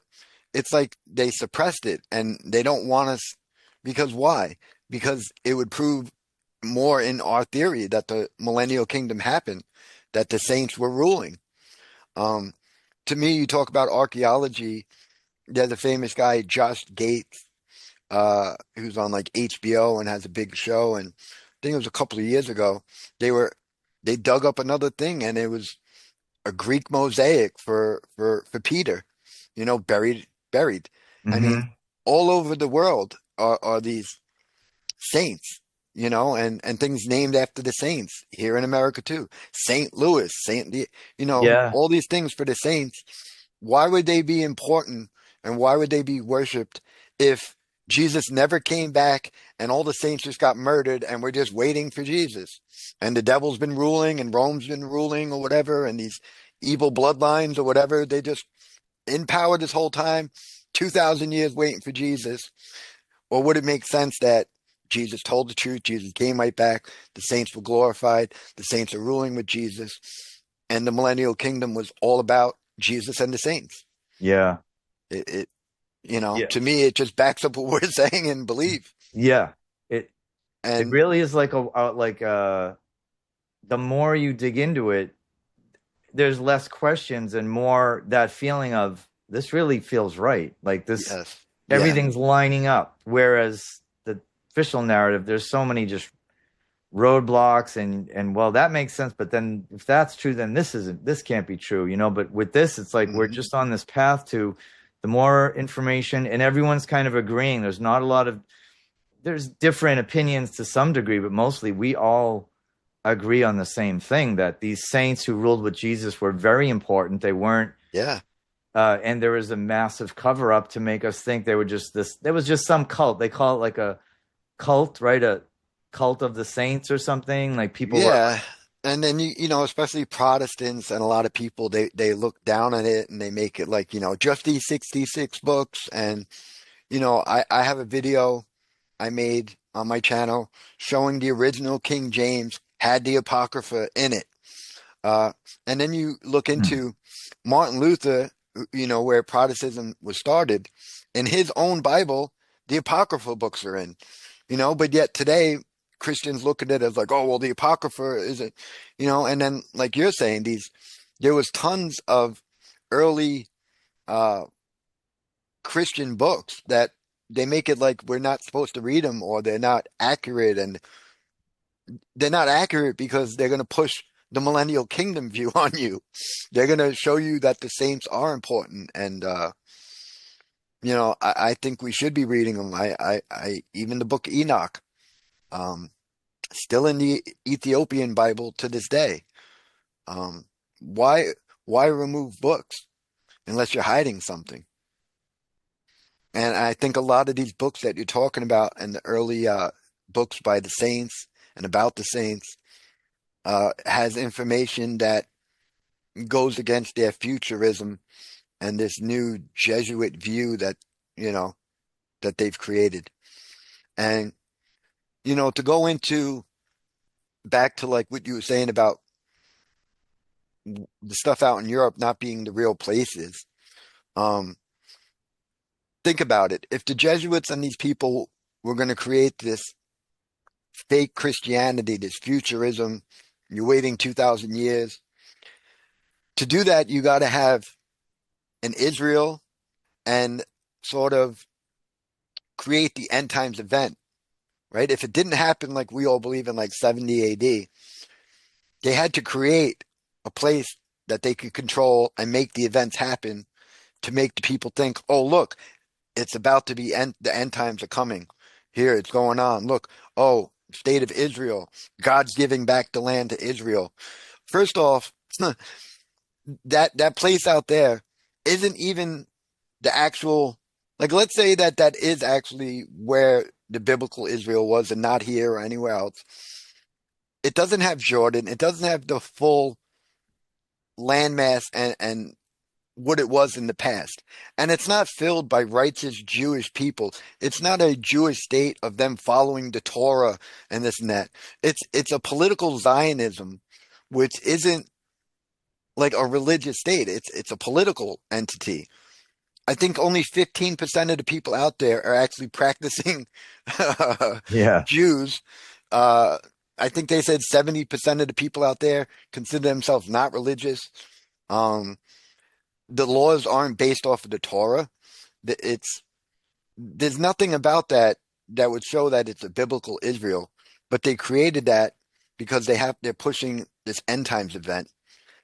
it's like they suppressed it and they don't want us, because why? Because it would prove more in our theory that the Millennial Kingdom happened, that the saints were ruling. To me, you talk about archaeology. There's a famous guy, Josh Gates, who's on like HBO and has a big show. And I think it was a couple of years ago, they dug up another thing, and it was a Greek mosaic for Peter, buried. I mean, all over the world are these saints, and things named after the saints here in America too. St. Louis, all these things for the saints. Why would they be important, and why would they be worshipped if Jesus never came back and all the saints just got murdered and we're just waiting for Jesus? And the devil's been ruling and Rome's been ruling or whatever, and these evil bloodlines or whatever, they just in power this whole time, 2,000 years waiting for Jesus. Or would it make sense that Jesus told the truth, Jesus came right back, the saints were glorified, the saints are ruling with Jesus, and the Millennial Kingdom was all about Jesus and the saints? Yeah. To me, it just backs up what we're saying and believe. Yeah. It really is like the more you dig into it, there's less questions and more that feeling of this really feels right. Like this, everything's lining up. Whereas the official narrative, there's so many just roadblocks and well, that makes sense. But then if that's true, then this can't be true, you know. But with this, it's like we're just on this path to the more information, and everyone's kind of agreeing. There's not a lot of, there's different opinions to some degree, but mostly we all agree on the same thing, that these saints who ruled with Jesus were very important. They weren't, and there was a massive cover up to make us think they were just this. There was just some cult. They call it like a cult, right? A cult of the saints or something. Like people were. And then you know, especially Protestants and a lot of people, they look down on it and they make it like, you know, just these 66 books. And you know, I have a video I made on my channel showing the original King James had the Apocrypha in it. And then you look into Martin Luther, you know, where Protestantism was started. In his own Bible, the Apocrypha books are in, you know, but yet today Christians look at it as like, oh, well, the Apocrypha isn't, you know, and then like you're saying, there was tons of early Christian books that they make it like we're not supposed to read them, or they're not accurate. And they're not accurate because they're going to push the Millennial Kingdom view on you. They're going to show you that the saints are important. And, you know, I think we should be reading them. I even the book Enoch, still in the Ethiopian Bible to this day. Why remove books unless you're hiding something? And I think a lot of these books that you're talking about, and the early books by the saints and about the saints, has information that goes against their futurism and this new Jesuit view that, you know, that they've created. And, you know, to go into back to like what you were saying about the stuff out in Europe not being the real places. Think about it. If the Jesuits and these people were going to create this fake Christianity, this futurism, you're waiting 2,000 years. To do that, you got to have an Israel and sort of create the end times event, right? If it didn't happen like we all believe in like 70 AD, they had to create a place that they could control and make the events happen to make the people think, oh, look, it's about to be the end times are coming. Here, it's going on. Look, oh, state of Israel. God's giving back the land to Israel. First off, that place out there isn't even the actual, like, let's say that is actually where the biblical Israel was and not here or anywhere else. It doesn't have Jordan. It doesn't have the full landmass and what it was in the past. And it's not filled by righteous Jewish people. It's not a Jewish state of them following the Torah and this and that. It's a political Zionism, which isn't like a religious state. It's a political entity. I think only 15% of the people out there are actually practicing Jews. I think they said 70% of the people out there consider themselves not religious. The laws aren't based off of the Torah. There's nothing about that would show that it's a biblical Israel, but they created that because they're pushing this end times event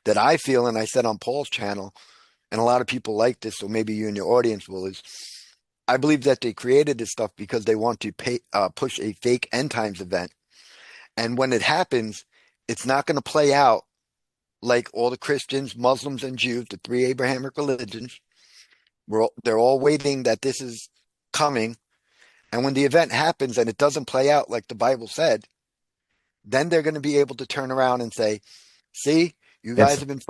that I feel, and I said on Paul's channel, and a lot of people like this, so maybe you and your audience will, is I believe that they created this stuff because they want to push a fake end times event. And when it happens, it's not going to play out like all the Christians, Muslims, and Jews, the three Abrahamic religions. They're all waiting that this is coming. And when the event happens and it doesn't play out like the Bible said, then they're going to be able to turn around and say, see, you guys have been,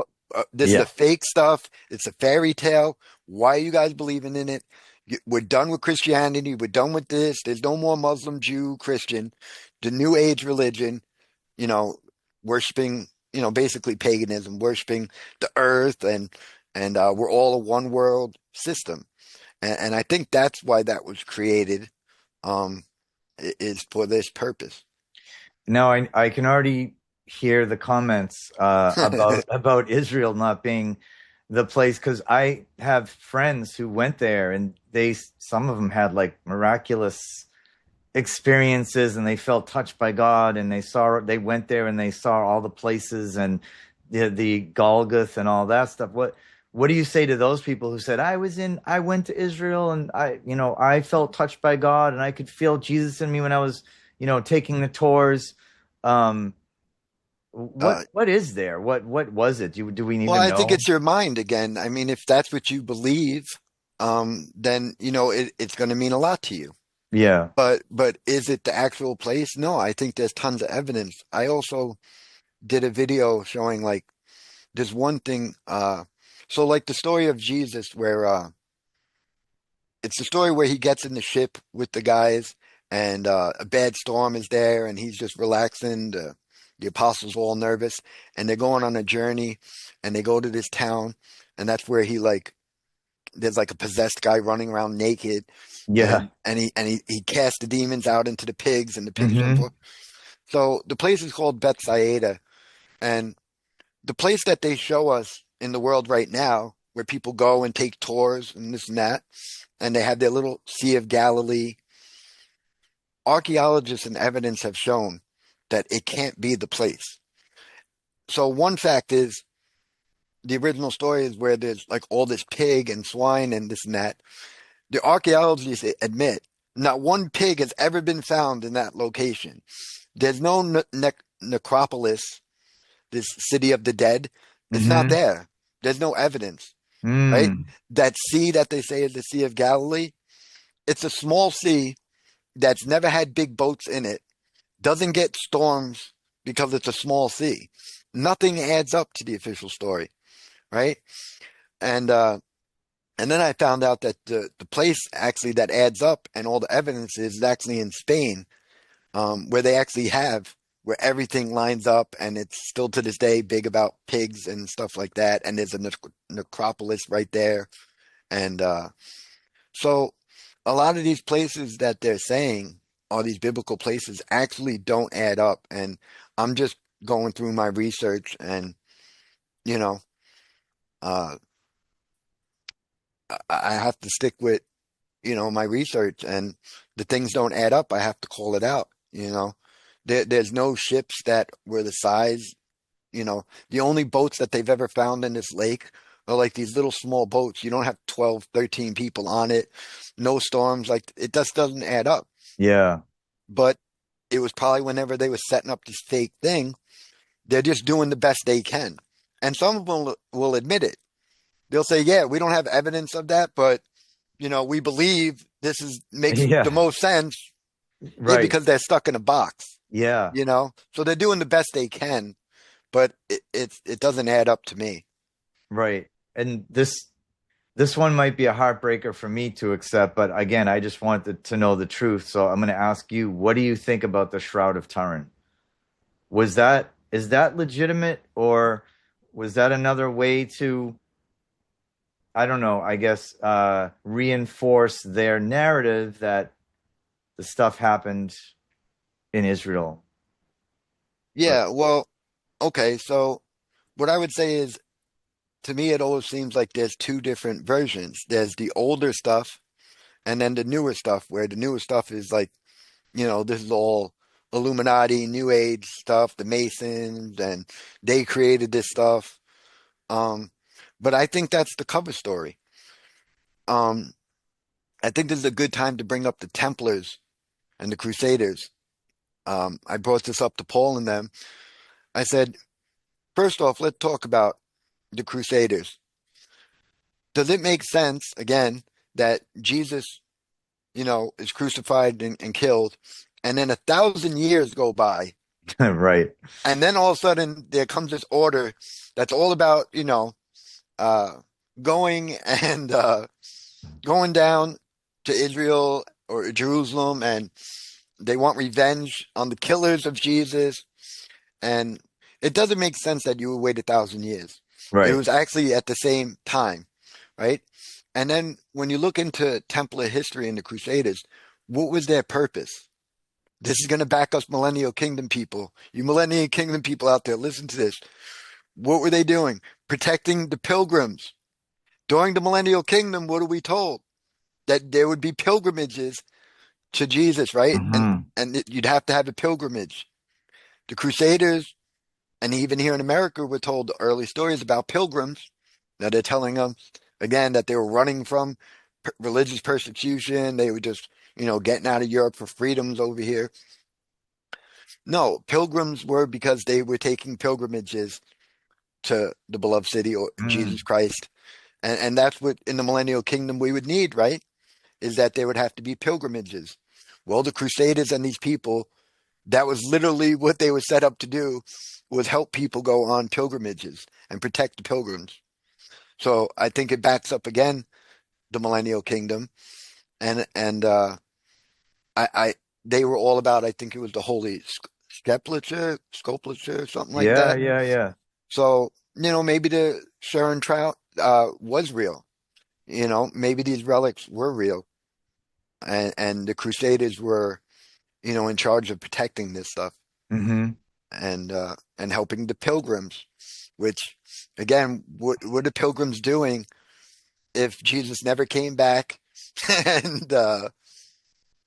this is a fake stuff. It's a fairy tale. Why are you guys believing in it? We're done with Christianity. We're done with this. There's no more Muslim, Jew, Christian. The New Age religion, you know, worshiping, you know, basically paganism, worshiping the earth, and we're all a one world system. And I think that's why that was created, is for this purpose. Now, I can already hear the comments about Israel not being the place, because I have friends who went there and some of them had like miraculous experiences and they felt touched by God and they went there and they saw all the places and the Golgoth and all that stuff. What do you say to those people who said, I went to Israel and I felt touched by God and I could feel Jesus in me when I was, taking the tours. Um, Uh, what is there? What was it? Do we well, even I think know? it's your mind again. I mean, if that's what you believe, then it's going to mean a lot to you. Yeah. But is it the actual place? No, I think there's tons of evidence. I also did a video showing like there's one thing. So like the story of Jesus, where it's the story where he gets in the ship with the guys, and a bad storm is there, and he's just relaxing. The apostles all nervous, and they're going on a journey, and they go to this town, and that's where he like there's like a possessed guy running around naked, Yeah. and he casts the demons out into the pigs, and the pigs jump Hmm. off. So the place is called Bethsaida, and the place that they show us in the world right now, where people go and take tours and this and that, and they have their little Sea of Galilee. Archaeologists and evidence have shown that it can't be the place. So one fact is the original story is where there's like all this pig and swine and this and that. The archaeologists admit not one pig has ever been found in that location. There's no necropolis, this city of the dead. It's not Hmm. there. There's no evidence, right? Mm. That sea that they say is the Sea of Galilee, it's a small sea that's never had big boats in it, doesn't get storms because it's a small sea. Nothing adds up to the official story, right? And and then I found out that the place actually that adds up and all the evidence is actually in Spain, where they actually have where everything lines up, and it's still to this day big about pigs and stuff like that. And there's a necropolis right there, and so a lot of these places that they're saying are these biblical places actually don't add up. And I'm just going through my research, and you know, uh, I have to stick with my research, and the things don't add up. I have to call it out. There's no ships that were the size. The only boats that they've ever found in this lake are like these little small boats. You don't have 12, 13 people on it. No storms. Like it just doesn't add up. Yeah. But it was probably whenever they were setting up this fake thing, they're just doing the best they can. And some of them will admit it. They'll say, yeah, we don't have evidence of that, but we believe this makes the Yeah. most sense. Yeah, Right. because they're stuck in a box, Yeah. so they're doing the best they can, but it doesn't add up to me. Right. And this one might be a heartbreaker for me to accept, but again, I just wanted to know the truth. So I'm going to ask you, what do you think about the Shroud of Turin? Is that legitimate, or was that another way to, I don't know, I guess reinforce their narrative that the stuff happened in Israel? But Yeah, well, okay, so what I would say is, to me, it always seems like there's two different versions. There's the older stuff, and then the newer stuff, where the newer stuff is like, this is all Illuminati, New Age stuff, the Masons, and they created this stuff. Um, but I think that's the cover story. Um, I think this is a good time to bring up the Templars and the Crusaders. I brought this up to Paul and them. I said, first off, let's talk about the Crusaders. Does it make sense, again, that Jesus, is crucified and killed, and then 1,000 years go by, right. and then all of a sudden there comes this order that's all about, uh, going and going down to Israel or Jerusalem, and they want revenge on the killers of Jesus. And it doesn't make sense that you would wait 1,000 years. It Right. was actually at the same time, right? And then when you look into Templar history and the Crusaders, what was their purpose? This is going to back us Millennial Kingdom people. You Millennial Kingdom people out there, listen to this. What were they doing? Protecting the pilgrims. During the Millennial Kingdom, what are we told? That there would be pilgrimages to Jesus, right? Hmm. You'd have to have a pilgrimage. The Crusaders, and even here in America, we're told early stories about pilgrims that they're telling them again that they were running from religious persecution. They were just, getting out of Europe for freedoms over here. No, pilgrims were because they were taking pilgrimages to the beloved city or Jesus Mm. Christ. And that's what in the Millennial Kingdom we would need, right? Is that there would have to be pilgrimages. Well, the Crusaders and these people, that was literally what they were set up to do, was help people go on pilgrimages and protect the pilgrims. So I think it backs up again the Millennial Kingdom, and I they were all about. I think it was the Holy Sculpture, something like Yeah, that. yeah, yeah. So maybe the Sharon Trout was real. Maybe these relics were real, and the Crusaders were in charge of protecting this stuff Hmm. and helping the pilgrims. Which again, what are pilgrims doing if Jesus never came back and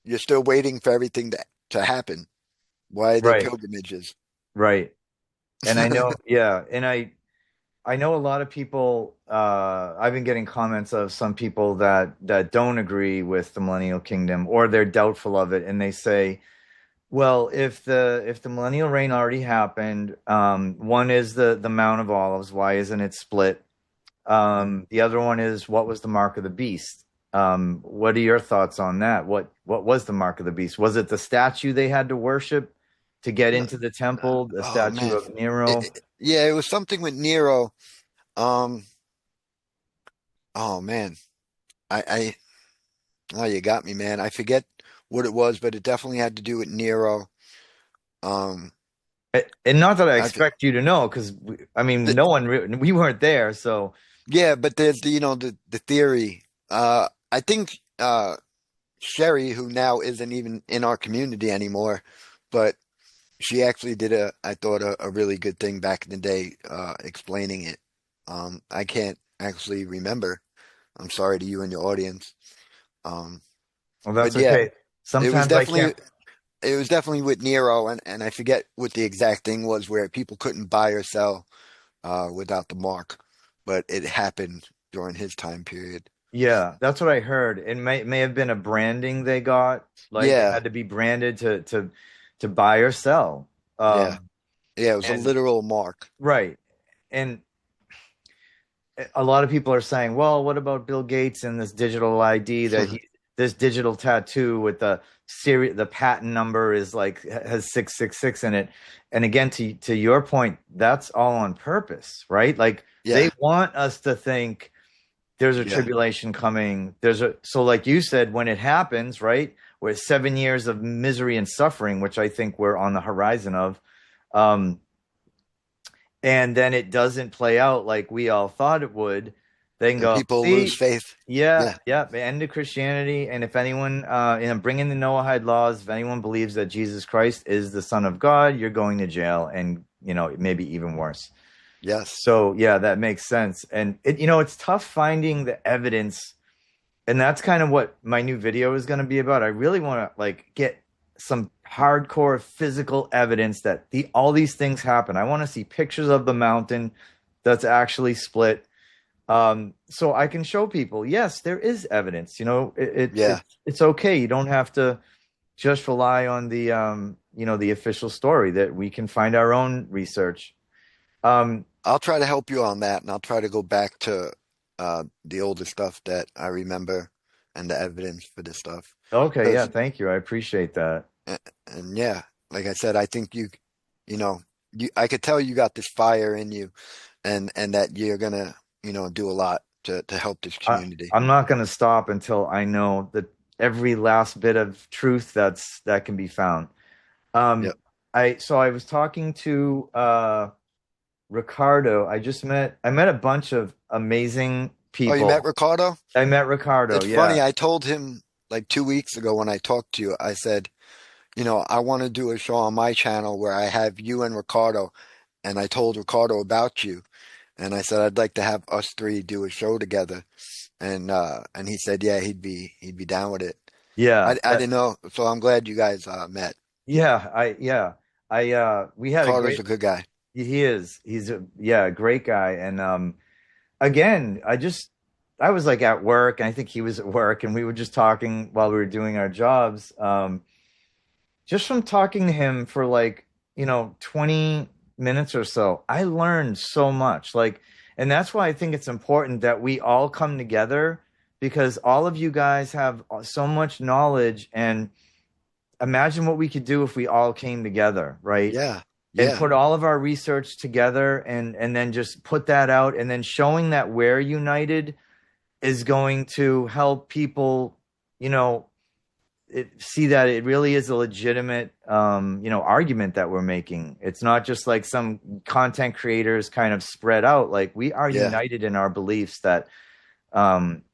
you're still waiting for everything to happen? Why are there Right, pilgrimages? right. And I know, yeah, and I know a lot of people. I've been getting comments of some people that don't agree with the Millennial Kingdom, or they're doubtful of it, and they say, well, if the millennial reign already happened, one is the Mount of Olives. Why isn't it split? The other one is, what was the mark of the beast? What are your thoughts on that? What was the mark of the beast? Was it the statue they had to worship to get No, into the temple, the oh statue man, of Nero? yeah, it was something with Nero. Um, oh man, I oh, you got me, man. I forget what it was, but it definitely had to do with Nero. Um, And not that I I th- expect you to know, because I mean, th we weren't there, so yeah, but there's the theory. I think Sherry, who now isn't even in our community anymore, but she actually did I thought a really good thing back in the day, explaining it. I can't actually remember. I'm sorry to you and your audience. Um, well, but that's yeah, okay. it was Sometimes I definitely can't. it was definitely with Nero, and I forget what the exact thing was where people couldn't buy or sell without the mark, but it happened during his time period. Yeah, that's what I heard. It may have been a branding they got, like it Yeah, had to be branded to buy or sell. yeah, Um, yeah. It was a and literal mark. right. And a lot of people are saying, well, what about Bill Gates and this digital ID this digital tattoo with the patent number is like has 666 in it. And again, to your point, that's all on purpose, right? Like they Yeah, want us to think there's a yeah. tribulation coming. So like you said, when it happens, right? With 7 years of misery and suffering, which I think we're on the horizon of. Um, and then it doesn't play out like we all thought it would, they can And go, people lose see, faith. yeah, Yeah, yeah, the end of Christianity. And if anyone, bringing the Noahide laws, if anyone believes that Jesus Christ is the Son of God, you're going to jail, and maybe even worse. yes. So yeah, that makes sense. And it's tough finding the evidence, and that's kind of what my new video is going to be about. I really want to like get some hardcore physical evidence that all these things happen. I want to see pictures of the mountain that's actually split, so I can show people, yes, there is evidence. Yeah. It's okay. You don't have to just rely on the official story. That we can find our own research. Um, I'll try to help you on that, and I'll try to go back to the older stuff that I remember and the evidence for this stuff. okay, yeah, Because, thank you. I appreciate that. and yeah, like I said, I think you know, I could tell you got this fire in you, and that you're gonna, do a lot to help this I, community. I'm not going to stop until I know that every last bit of truth that can be found. Um, Yep. I was talking to Ricardo. I met a bunch of amazing Oh, you met people. Ricardo? I met Ricardo. It's Yeah. funny. I told him like 2 weeks ago when I talked to you, I said, I want to do a show on my channel where I have you and Ricardo. And I told Ricardo about you. And I said I'd like to have us three do a show together. And he said, yeah, he'd be down with it. Yeah, I didn't know. So I'm glad you guys met. we had a Carter's great. a good guy. He is. He's a yeah, a great guy. And again, I was like at work, and I think he was at work, and we were just talking while we were doing our jobs. Just from talking to him for like, 20 minutes or so, I learned so much. Like, and that's why I think it's important that we all come together, because all of you guys have so much knowledge, and imagine what we could do if we all came together, right? Yeah. And Yeah. put all of our research together, and then just put that out, and then showing that we're united is going to help people, you know, see that it really is a legitimate, argument that we're making. It's not just like some content creators kind of spread out. Like, we are Yeah. united in our beliefs that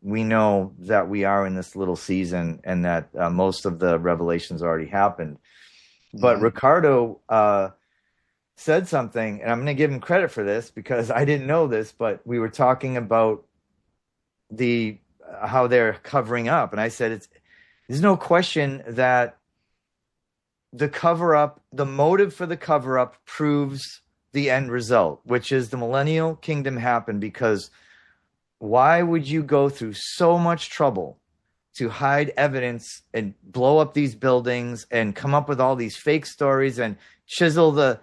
we know that we are in this little season, and that most of the revelations already happened. But Ricardo said something, and I'm going to give him credit for this because I didn't know this, but we were talking about the how they're covering up, and I said there's no question that the motive for the cover up proves the end result, which is the Millennial Kingdom happened. Because why would you go through so much trouble to hide evidence and blow up these buildings and come up with all these fake stories and chisel the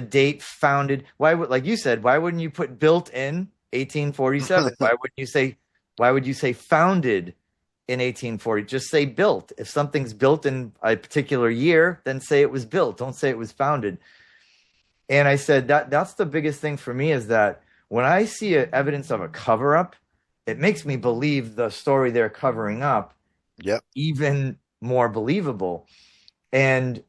date founded? Why would, like you said, why wouldn't you put built in 1847? Why would you say founded in 1840? Just say built. If something's built in a particular year, then say it was built. Don't say it was founded. And I said that's the biggest thing for me, is that when I see evidence of a cover up, it makes me believe the story they're covering up Yep. even more believable. And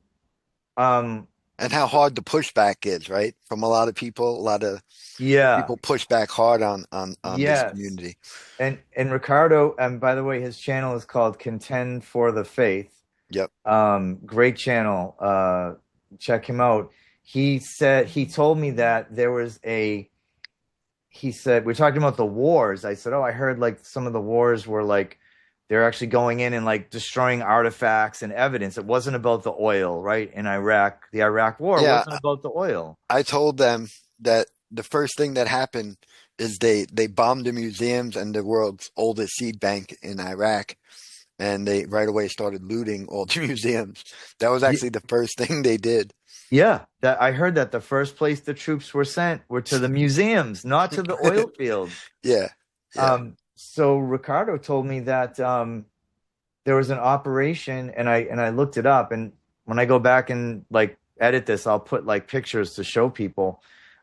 And how hard the pushback is, right? From a lot of people, a lot of yeah, people push back hard on this yes. community. And Ricardo, and by the way, his channel is called Contend for the Faith. Yep. Great channel. Check him out. He told me that he said, we're talking about the wars. I said, oh, I heard like some of the wars were like, they're actually going in and like destroying artifacts and evidence. It wasn't about the oil, right? In Iraq, the Iraq war Yeah, wasn't about the oil. I told them that the first thing that happened is they bombed the museums and the world's oldest seed bank in Iraq, and they right away started looting all the museums. That was actually the first thing they did. Yeah, that I heard that the first place the troops were sent were to the museums, not to the oil fields. Yeah, yeah, So Ricardo told me that there was an operation, and I looked it up, and when I go back and like edit this, I'll put like pictures to show people.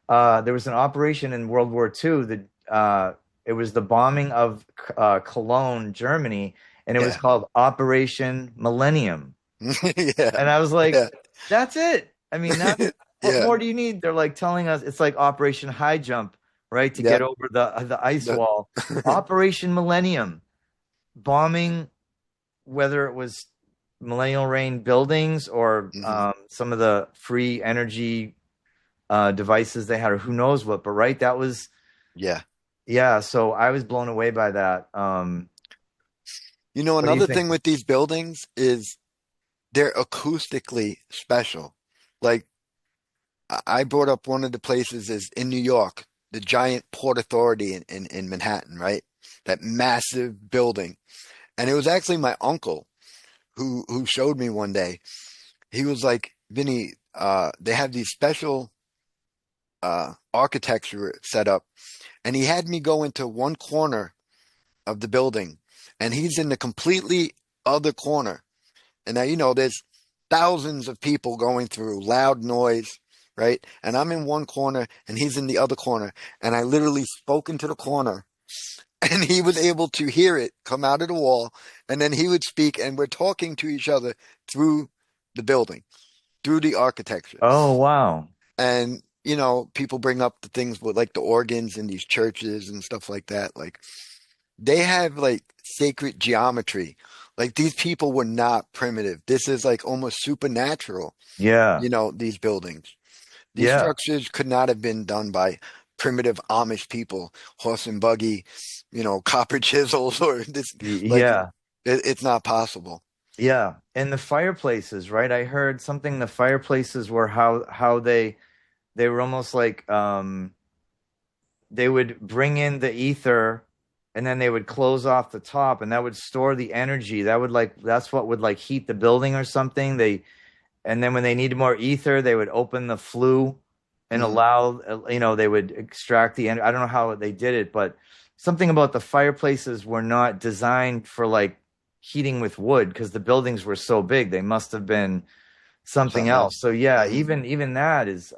There was an operation in World War II that it was the bombing of Cologne, Germany, and it was yeah, called Operation Millennium. yeah, And I was like, yeah, that's it. I mean, what yeah. more do you need? They're like telling us it's like Operation High Jump, right? To get Yep. over the ice The- wall. Operation Millennium, bombing, whether it was Millennial Reign buildings or mhm. some of the free energy devices they had, or who knows what. But right, that was, Yeah. yeah. So I was blown away by that. You know, What do you another think? thing with these buildings is they're acoustically special. Like I brought up one of the places is in New York, the giant Port Authority in Manhattan, right? That massive building. And it was actually my uncle who showed me one day. He was like, Vinny, they have these special architecture set up. And he had me go into one corner of the building, and he's in the completely other corner. And now, there's thousands of people going through, loud noise, right? And I'm in one corner and he's in the other corner. And I literally spoke into the corner and he was able to hear it come out of the wall. And then he would speak, and we're talking to each other through the building, through the architecture. Oh, wow. And, people bring up the things with like the organs in these churches and stuff like that. Like they have like sacred geometry. Like these people were not primitive. This is like almost supernatural, Yeah. these buildings. These Yeah. structures could not have been done by primitive Amish people, horse and buggy, copper chisels or this, like Yeah. it's not possible. Yeah, and the fireplaces, right? I heard something. The fireplaces were how they were almost like they would bring in the ether and then they would close off the top and that would store the energy. That would like that's what would like heat the building or something. They and then when they needed more ether, they would open the flue and Hmm. allow they would extract the I don't know how they did it, but something about the fireplaces were not designed for like heating with wood because the buildings were so big. They must have been something Something else. else. So yeah, Hmm. even that is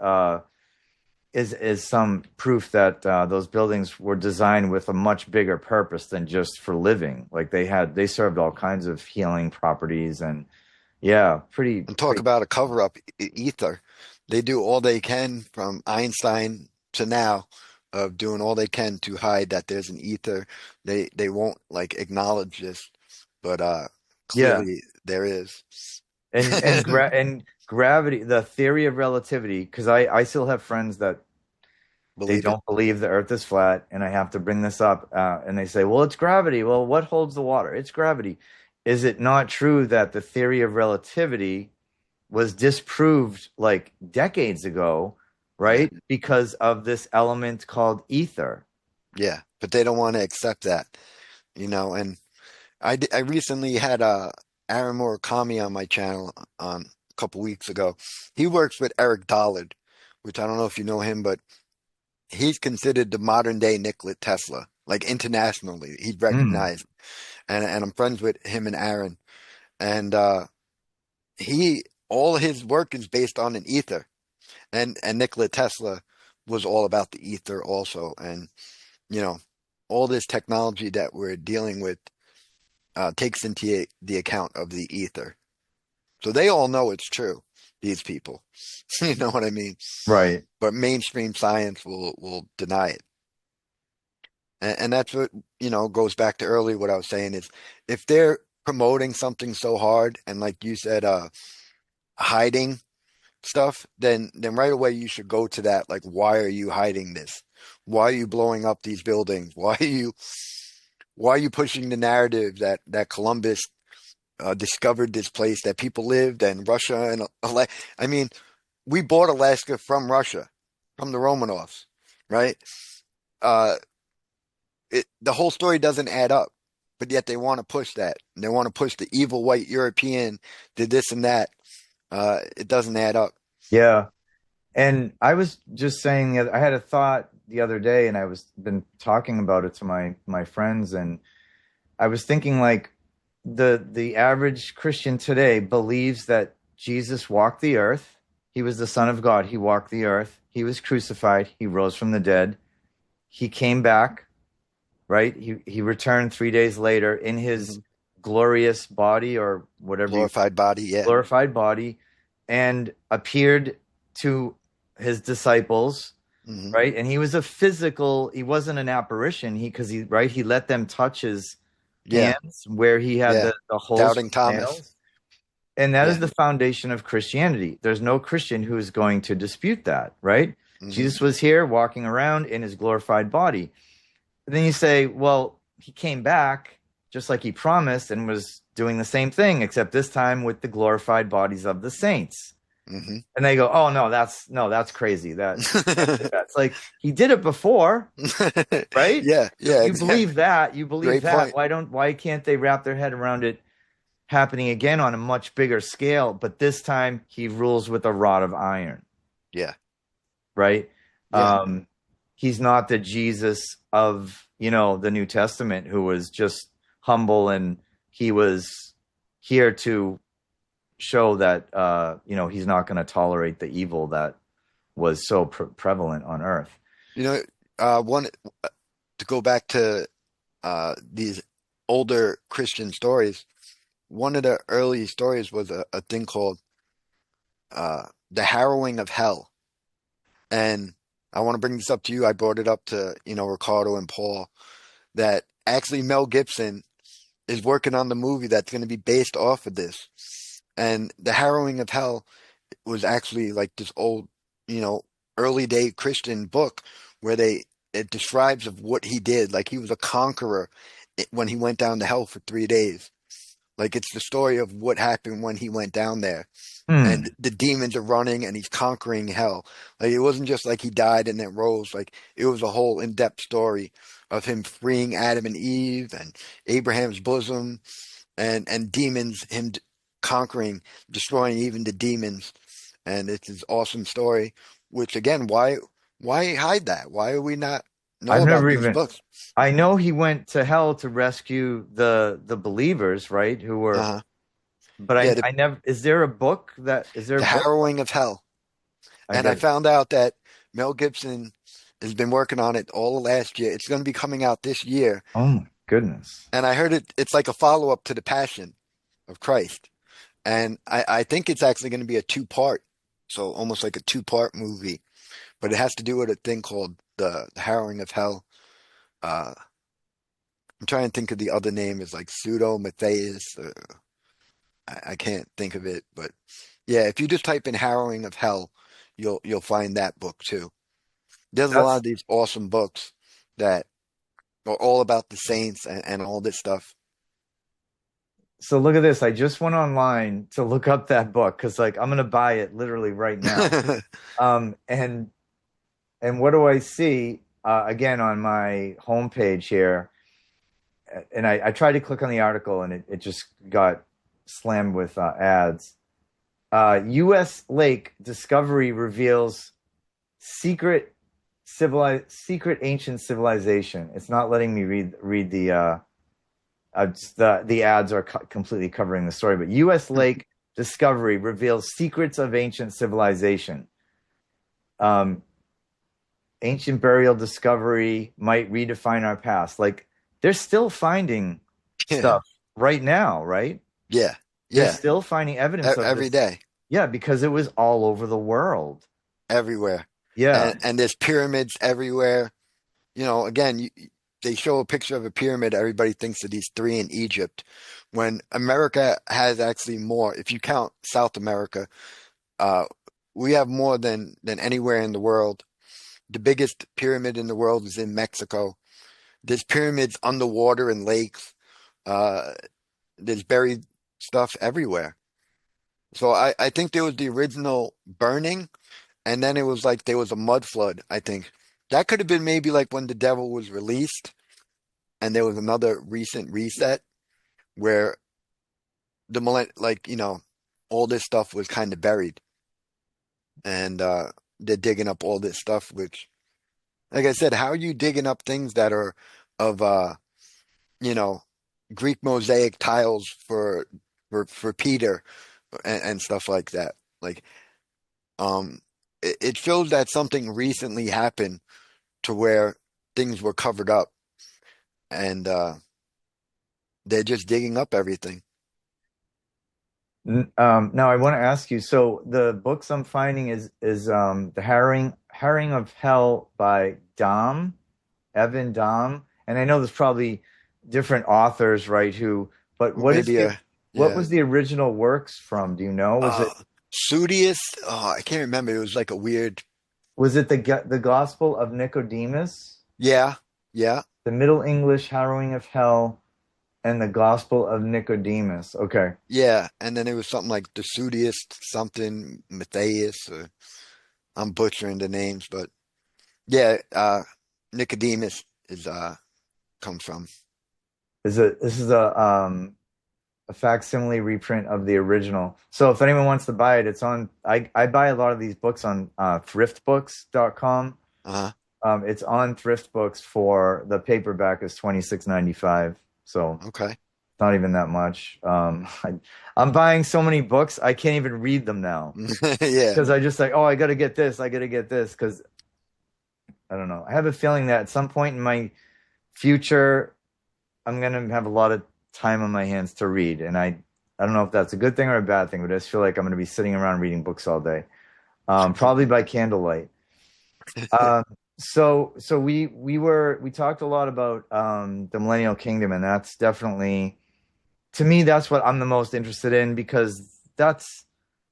some proof that those buildings were designed with a much bigger purpose than just for living. Like they served all kinds of healing properties and yeah, And talk pretty about a cover-up ether. They do all they can from Einstein to now of doing all they can to hide that there's an ether. They won't like acknowledge this, but yeah. clearly there is. And gravity, the theory of relativity, because I still have friends that they Believe it. don't believe the Earth is flat, and I have to bring this up, and they say, "Well, it's gravity." Well, what holds the water? It's gravity. Is it not true that the theory of relativity was disproved like decades ago, Yeah. right? Because of this element called ether. Yeah. But they don't want to accept that, and I recently had Aaron Murakami on my channel a couple weeks ago. He works with Eric Dollard, which I don't know if you know him, but he's considered the modern day Nikola Tesla, like internationally. He's Mm, recognized, and I'm friends with him and Aaron, and he all his work is based on an ether, and Nikola Tesla was all about the ether also, and you know all this technology that we're dealing with takes into the account of the ether. So they all know it's true, these people. You know what I mean? right. But mainstream science will deny it. And that's what, goes back to earlier what I was saying is if they're promoting something so hard and like you said, hiding stuff, then right away you should go to that. Like, why are you hiding this? Why are you blowing up these buildings? Why are you pushing the narrative that Columbus discovered this place that people lived and Russia and I mean, we bought Alaska from Russia, from the Romanovs, right? Uh, the whole story doesn't add up, but yet they want to push that. They want to push the evil white European did this and that. It doesn't add up. Yeah. And I was just saying I had a thought the other day and I was been talking about it to my friends and I was thinking like the average Christian today believes that Jesus walked the earth. He was the Son of God. He walked the earth. He was crucified. He rose from the dead. He came back, right? He returned 3 days later in his Hmm. glorious body or whatever you Glorified body, yeah. glorified body and appeared to his disciples, Hmm. right? And he was a physical, he wasn't an apparition. Right, he let them touch his Yeah, hands where he had yeah. the holes Doubting for the Thomas. nails. And that is Yeah. the foundation of Christianity. There's no Christian who is going to dispute that, right? Hmm. Jesus was here walking around in his glorified body. And then you say, well, he came back just like he promised and was doing the same thing, except this time with the glorified bodies of the saints. Hmm. And they go, "Oh that's crazy. That you can't do that." It's like he did it before, right? Yeah, So yeah, you believe exactly. that. You believe Great that. point. Why can't they wrap their head around it happening again on a much bigger scale? But this time he rules with a rod of iron, Yeah, right? yeah. Um, he's not the Jesus of, the New Testament who was just humble and he was here to show that he's not going to tolerate the evil that was so prevalent on earth. You know, one to go back to these older Christian stories. One of the early stories was a thing called the harrowing of hell. And I want to bring this up to you. I brought it up to, Ricardo and Paul, that actually Mel Gibson is working on the movie that's going to be based off of this. And the harrowing of hell was actually like this old, you know, early day Christian book where it describes of what he did. Like he was a conqueror when he went down to hell for 3 days. Like it's the story of what happened when he went down there. Hmm. And the demons are running and he's conquering hell. Like it wasn't just like he died and then rose. Like it was a whole in-depth story of him freeing Adam and Eve and Abraham's bosom and demons, conquering, destroying even the demons. And it's this awesome story, which again, why hide that? Why are we not know I've about never these even. books? I know he went to hell to rescue the believers, right? Who were, Uh-huh. but Yeah, I never. Is there a book that? Is there a the book? harrowing of hell. I And I got. found out that Mel Gibson has been working on it all of last year. It's going to be coming out this year. Oh my goodness. And I heard it's like a follow-up to The Passion of Christ. And I think it's actually going to be a two-part. So almost like a two-part movie. But it has to do with a thing called the Harrowing of Hell. Uh, I'm trying to think of the other name is like Pseudo Matthias. I can't think of it, but yeah, if you just type in Harrowing of Hell, you'll find that book too. There's a lot That's of these awesome books that are all about the saints and all this stuff. so. Look at this. I just went online to look up that book because, like, I'm gonna buy it literally right now. Um, and and what do I see? Again on my homepage here, and I tried to click on the article, and it just got slammed with ads. U.S. lake discovery reveals secret ancient civilization. It's not letting me read the ads are completely covering the story. But U.S. lake discovery reveals secrets of ancient civilization. Um, Ancient burial discovery might redefine our past. Like they're still finding Yeah, stuff right now, right? yeah, They're yeah. still finding evidence of Every this. day, Yeah, because it was all over the world. everywhere, Yeah. and there's pyramids everywhere. Again, they show a picture of a pyramid. Everybody thinks of these three in Egypt, when America has actually more. If you count South America, uh, we have more than anywhere in the world. The biggest pyramid in the world is in Mexico. There's pyramids underwater in lakes. Uh, there's buried stuff everywhere. So I think there was the original burning, and then it was like there was a mud flood, I think. That could have been maybe like when the devil was released, and there was another recent reset where all this stuff was kind of buried, and they're digging up all this stuff, which, like I said, how are you digging up things that are of you know, Greek mosaic tiles for Peter and stuff like that? Like, it shows that something recently happened to where things were covered up, and they're just digging up everything. Now I want to ask you. So the books I'm finding is the Harrowing of Hell by Evan Dom, and I know there's probably different authors, right? But Maybe what yeah. was the original works from? Do you know? Uh, Sudius. Oh, I can't remember. It was like a weird. Was it the Gospel of Nicodemus, Yeah, yeah, the Middle English Harrowing of Hell, and the Gospel of Nicodemus? Okay. yeah. And then it was something like the Sudius something Matthias. I'm butchering the names, but yeah. Nicodemus is comes from. This is a facsimile reprint of the original. So if anyone wants to buy it, it's on. I buy a lot of these books on thriftbooks.com. Uh-huh. It's on Thrift Books for the paperback is $26.95. So Okay. it's not even that much. I'm buying so many books I can't even read them now Yeah. because I just like, oh, I got to get this. I got to get this because I don't know. I have a feeling that at some point in my future, I'm gonna have a lot of time on my hands to read, and I don't know if that's a good thing or a bad thing, but I just feel like I'm gonna be sitting around reading books all day, probably by candlelight. Um, so we talked a lot about the Millennial Kingdom, and that's definitely to me that's what I'm the most interested in because that's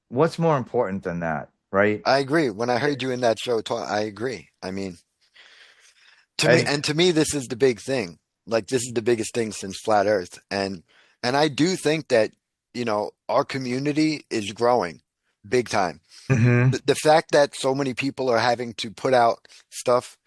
what's more important than that, right? I agree. When I heard you in that show talk, I agree. I mean, I to me, this is the big thing. Like this is the biggest thing since flat Earth, and And I do think that, our community is growing big time. Hmm. The fact that so many people are having to put out stuff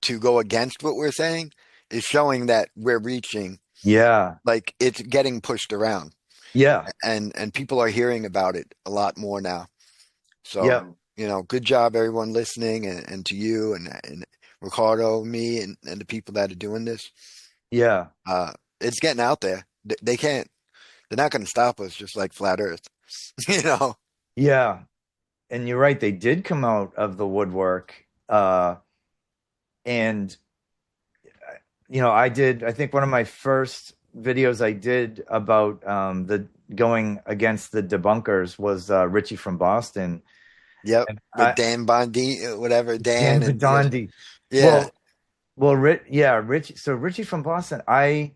to go against what we're saying is showing that we're reaching, Yeah. like it's getting pushed around, Yeah. and people are hearing about it a lot more now. So, Yeah. good job everyone listening, and to you and Ricardo, me, and the people that are doing this. Yeah. Uh, it's getting out there. They can't, they're not going to stop us, just like Flat Earth, you know? Yeah. And you're right. They did come out of the woodwork. And I think one of my first videos I did about the going against the debunkers was Richie from Boston. Yep. And With Dan Bondi, whatever, Dan Dan and the other. Bidondi. Yeah. Well, yeah, Richie. So Richie from Boston, I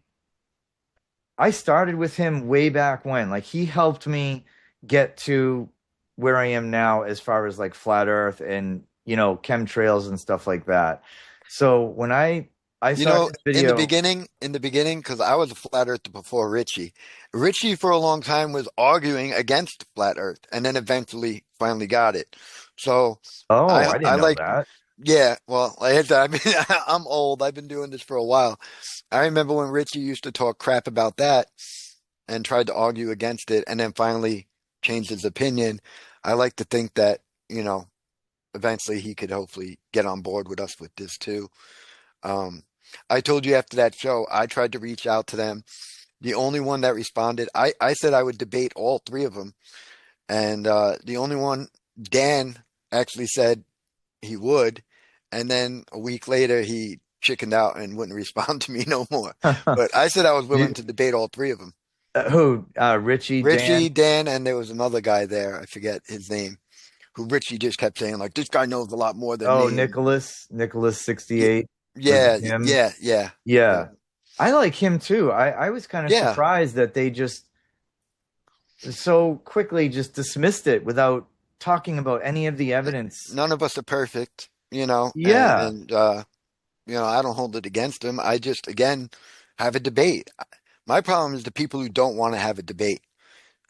started with him way back when. Like he helped me get to where I am now as far as like flat earth and, chemtrails and stuff like that. So when I You saw know, his video, in the beginning, because I was a flat earther before Richie. Richie for a long time was arguing against flat earth and then eventually finally got it. So oh, I I didn't I know like that. yeah, well, like I said, I'm old. I've been doing this for a while. I remember when Richie used to talk crap about that and tried to argue against it and then finally changed his opinion. I like to think that, eventually he could hopefully get on board with us with this too. Um, I told you after that show, I tried to reach out to them. The only one that responded, I said I would debate all three of them. And the only one, Dan, actually said he would. And then a week later, he chickened out and wouldn't respond to me no more. But I said I was willing You, to debate all three of them. who? Richie, Dan? Richie, Dan, and there was another guy there. I forget his name, who Richie just kept saying, like, this guy knows a lot more than Oh, me. Nicholas Y- 68. Was it Yeah, him? yeah, yeah, yeah, Yeah. I like him too. I was kind of yeah. surprised that they just so quickly just dismissed it without talking about any of the evidence. None of us are perfect, and, Yeah, I don't hold it against him. I just, again, have a debate. My problem is the people who don't want to have a debate.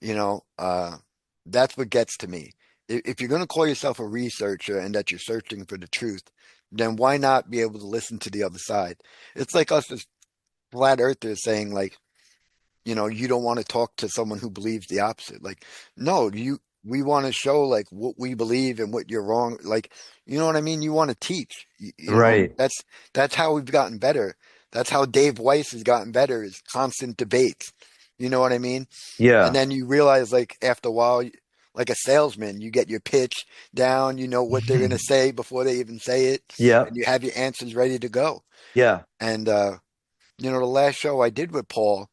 You know, uh, that's what gets to me. If you're going to call yourself a researcher and that you're searching for the truth, then why not be able to listen to the other side? It's like us as flat earthers saying, like, you don't want to talk to someone who believes the opposite. Like, no, we want to show like what we believe and what you're wrong. Like, you know what I mean? You want to teach. right. That's how we've gotten better. That's how Dave Weiss has gotten better, is constant debates. You know what I mean? And Yeah. then you realize, like, after a while, like a salesman, you get your pitch down, you know what they're going to say before they even say it, Yep. and you have your answers ready to go. Yeah. And, the last show I did with Paul,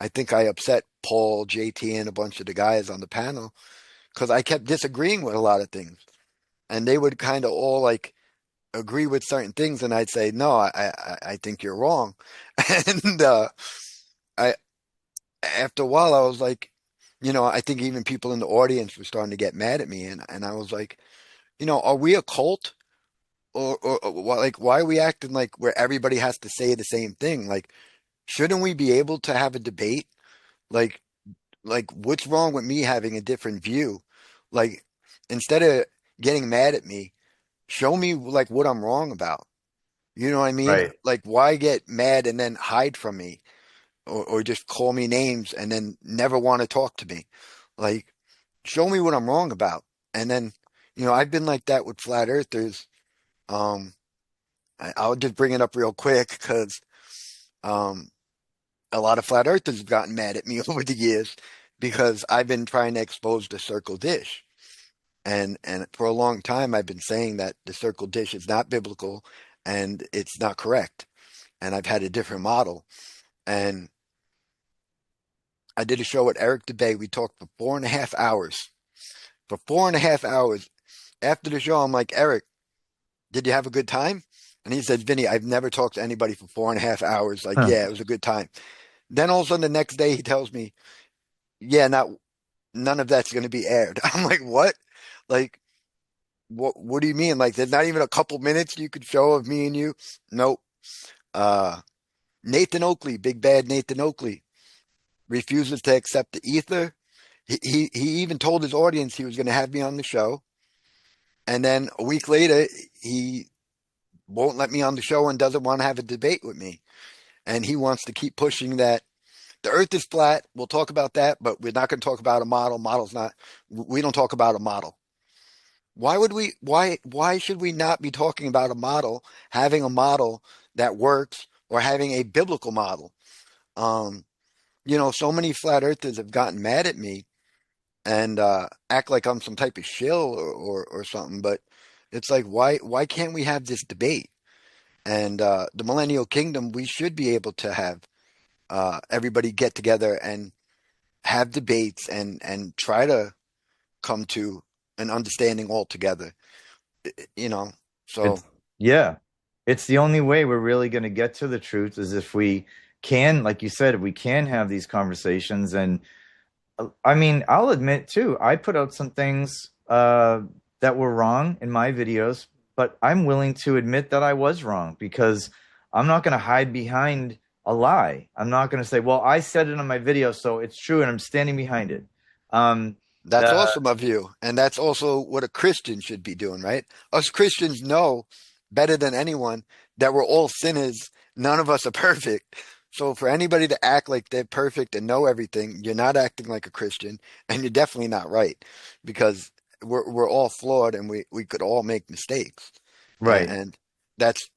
I think I upset Paul, JT, and a bunch of the guys on the panel because I kept disagreeing with a lot of things. And they would kind of all like agree with certain things, and I'd say, no, I think you're wrong. And I after a while, I was like, I think even people in the audience were starting to get mad at me, and I was like, are we a cult? Or like, why are we acting like where everybody has to say the same thing? Like, shouldn't we be able to have a debate? Like, what's wrong with me having a different view? Like, instead of getting mad at me, show me like what I'm wrong about. You know what I mean? Right. Like, why get mad and then hide from me, or just call me names and then never want to talk to me? Like, show me what I'm wrong about. And then, I've been like that with flat earthers. Um, I'll just bring it up real quick because um, a lot of flat earthers have gotten mad at me over the years because I've been trying to expose the circle dish. And for a long time, I've been saying that the circle dish is not biblical and it's not correct. And I've had a different model. And I did a show with Eric DeBay. We talked for 4.5 hours. For 4.5 hours. After the show, I'm like, Eric, did you have a good time? And he said, Vinny, I've never talked to anybody for 4.5 hours. Like, Huh. yeah, it was a good time. Then all of a sudden the next day he tells me, yeah, none of that's going to be aired. I'm like, what? Like, what do you mean? Like, there's not even a couple minutes you could show of me and you? Nope. Uh, Nathan Oakley, big bad Nathan Oakley. refuses to accept the ether. He even told his audience he was going to have me on the show. And then a week later, he won't let me on the show and doesn't want to have a debate with me. And he wants to keep pushing that the earth is flat. We'll talk about that, but we're not going to talk about a model. We don't talk about a model. Why should we not be talking about a model, having a model that works, or having a biblical model? Um, so many flat earthers have gotten mad at me and act like I'm some type of shill or something, but it's like, why can't we have this debate? And the Millennial Kingdom, we should be able to have everybody get together and have debates and try to come to an understanding all together. You know, so Yeah, it's the only way we're really going to get to the truth is if we can, like you said, we can have these conversations. And I mean, I'll admit too, I put out some things that were wrong in my videos, but I'm willing to admit that I was wrong because I'm not going to hide behind a lie. I'm not going to say, well, I said it on my video, so it's true, and I'm standing behind it. that's awesome of you. And that's also what a Christian should be doing, right? Us Christians know better than anyone that we're all sinners. None of us are perfect. So for anybody to act like they're perfect and know everything, you're not acting like a Christian, and you're definitely not right, because we're all flawed and we could all make mistakes. Right. And that's,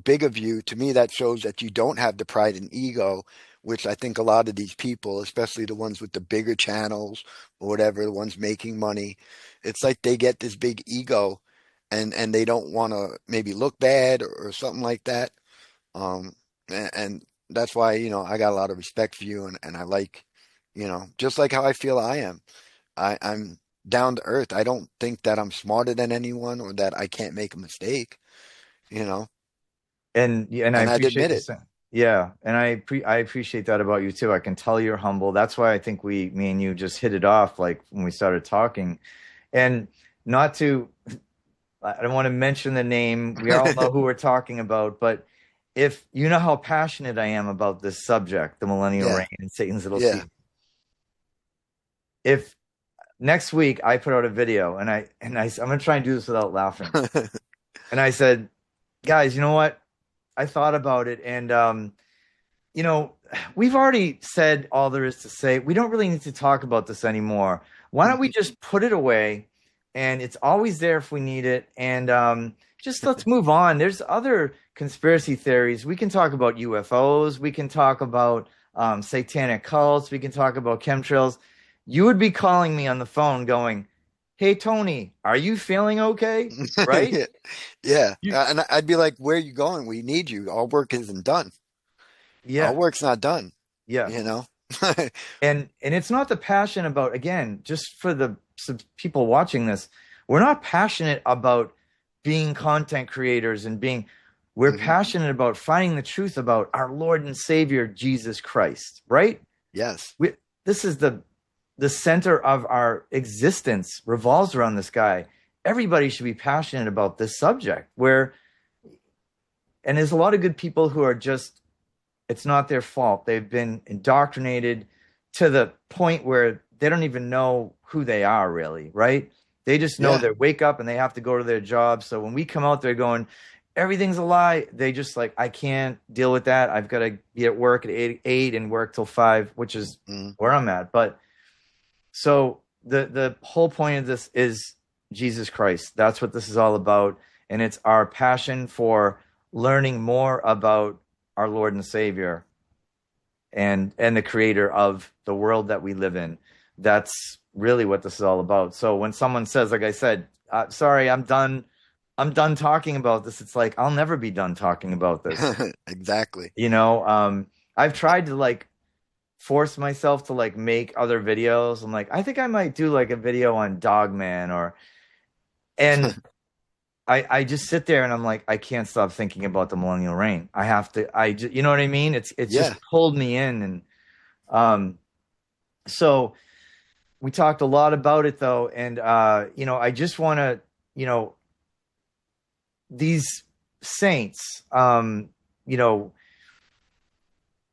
big of you. To me, that shows that you don't have the pride and ego, which I think a lot of these people, especially the ones with the bigger channels or whatever, the ones making money, it's like they get this big ego and they don't want to maybe look bad or something like that. And that's why, I got a lot of respect for you, and I like, just like how I feel I am. I'm down to earth. I don't think that I'm smarter than anyone or that I can't make a mistake, you know, And I and I'd appreciate admit you it. saying, yeah, and I appreciate that about you too. I can tell you're humble. That's why I think me and you just hit it off like when we started talking. And not to, I don't want to mention the name. We all know who we're talking about, but if you know how passionate I am about this subject, the millennial Yeah, reign and Satan's little yeah. seed. If next week I put out a video I'm gonna try and do this without laughing. And I said, guys, you know what? I thought about it, and you know, we've already said all there is to say. We don't really need to talk about this anymore. Why don't we just put it away? And it's always there if we need it. And just let's move on. There's other conspiracy theories. We can talk about UFOs. We can talk about satanic cults. We can talk about chemtrails. You would be calling me on the phone going, "Hey, Tony, are you feeling okay?" Right? Yeah, yeah. You, And I'd be like, "Where are you going? We need you. Our work isn't done. Our yeah, work's not done." yeah. You know? And it's not the passion about, again, just for the people watching this, we're not passionate about being content creators and being, we're hmm passionate about finding the truth about our Lord and Savior Jesus Christ, right? Yes. we, this is the center of our existence revolves around this guy. Everybody should be passionate about this subject, and there's a lot of good people who are just, it's not their fault. They've been indoctrinated to the point where they don't even know who they are really, right? They just know Yeah. they wake up and they have to go to their job. So when we come out there going, everything's a lie, they just like, I can't deal with that. I've got to be at work at 8 and work till 5, which is Mm. where I'm at. But so the whole point of this is Jesus Christ. That's what this is all about. And it's our passion for learning more about our Lord and Savior and the creator of the world that we live in. That's really what this is all about. So when someone says, like I said, sorry, I'm done talking about this, it's like, I'll never be done talking about this. Exactly. I've tried to like force myself to like make other videos. I'm like, I think I might do like a video on Dogman and I just sit there and I'm like, I can't stop thinking about the millennial reign. I have to, you know what I mean? It's just Yeah. pulled me in. And so we talked a lot about it though. And, I just want to, these saints, you know,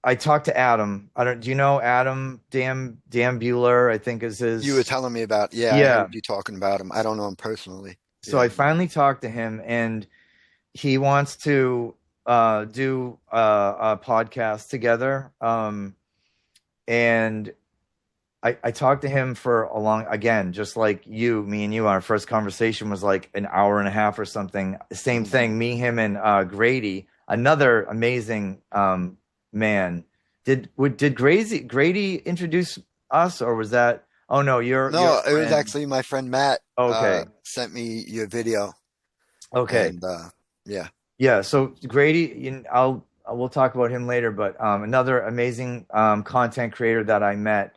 I talked to Adam. I don't. Do you know Adam Bueller? I think is You were his. telling me about, yeah, I Yeah. heard you talking about him. I don't know him personally. So I Yeah. finally talked to him, and he wants to do a podcast together. And I talked to him for a long, again, just like you, me and you, our first conversation was like an hour and a half or something. Same Mhm. thing, me, him, and Grady, another amazing man. Did Grady introduce us, or was that? Oh no, your No, it was friend. actually my friend Matt Okay, sent me your video okay. and yeah. Yeah, so Grady, we'll talk about him later, but another amazing content creator that I met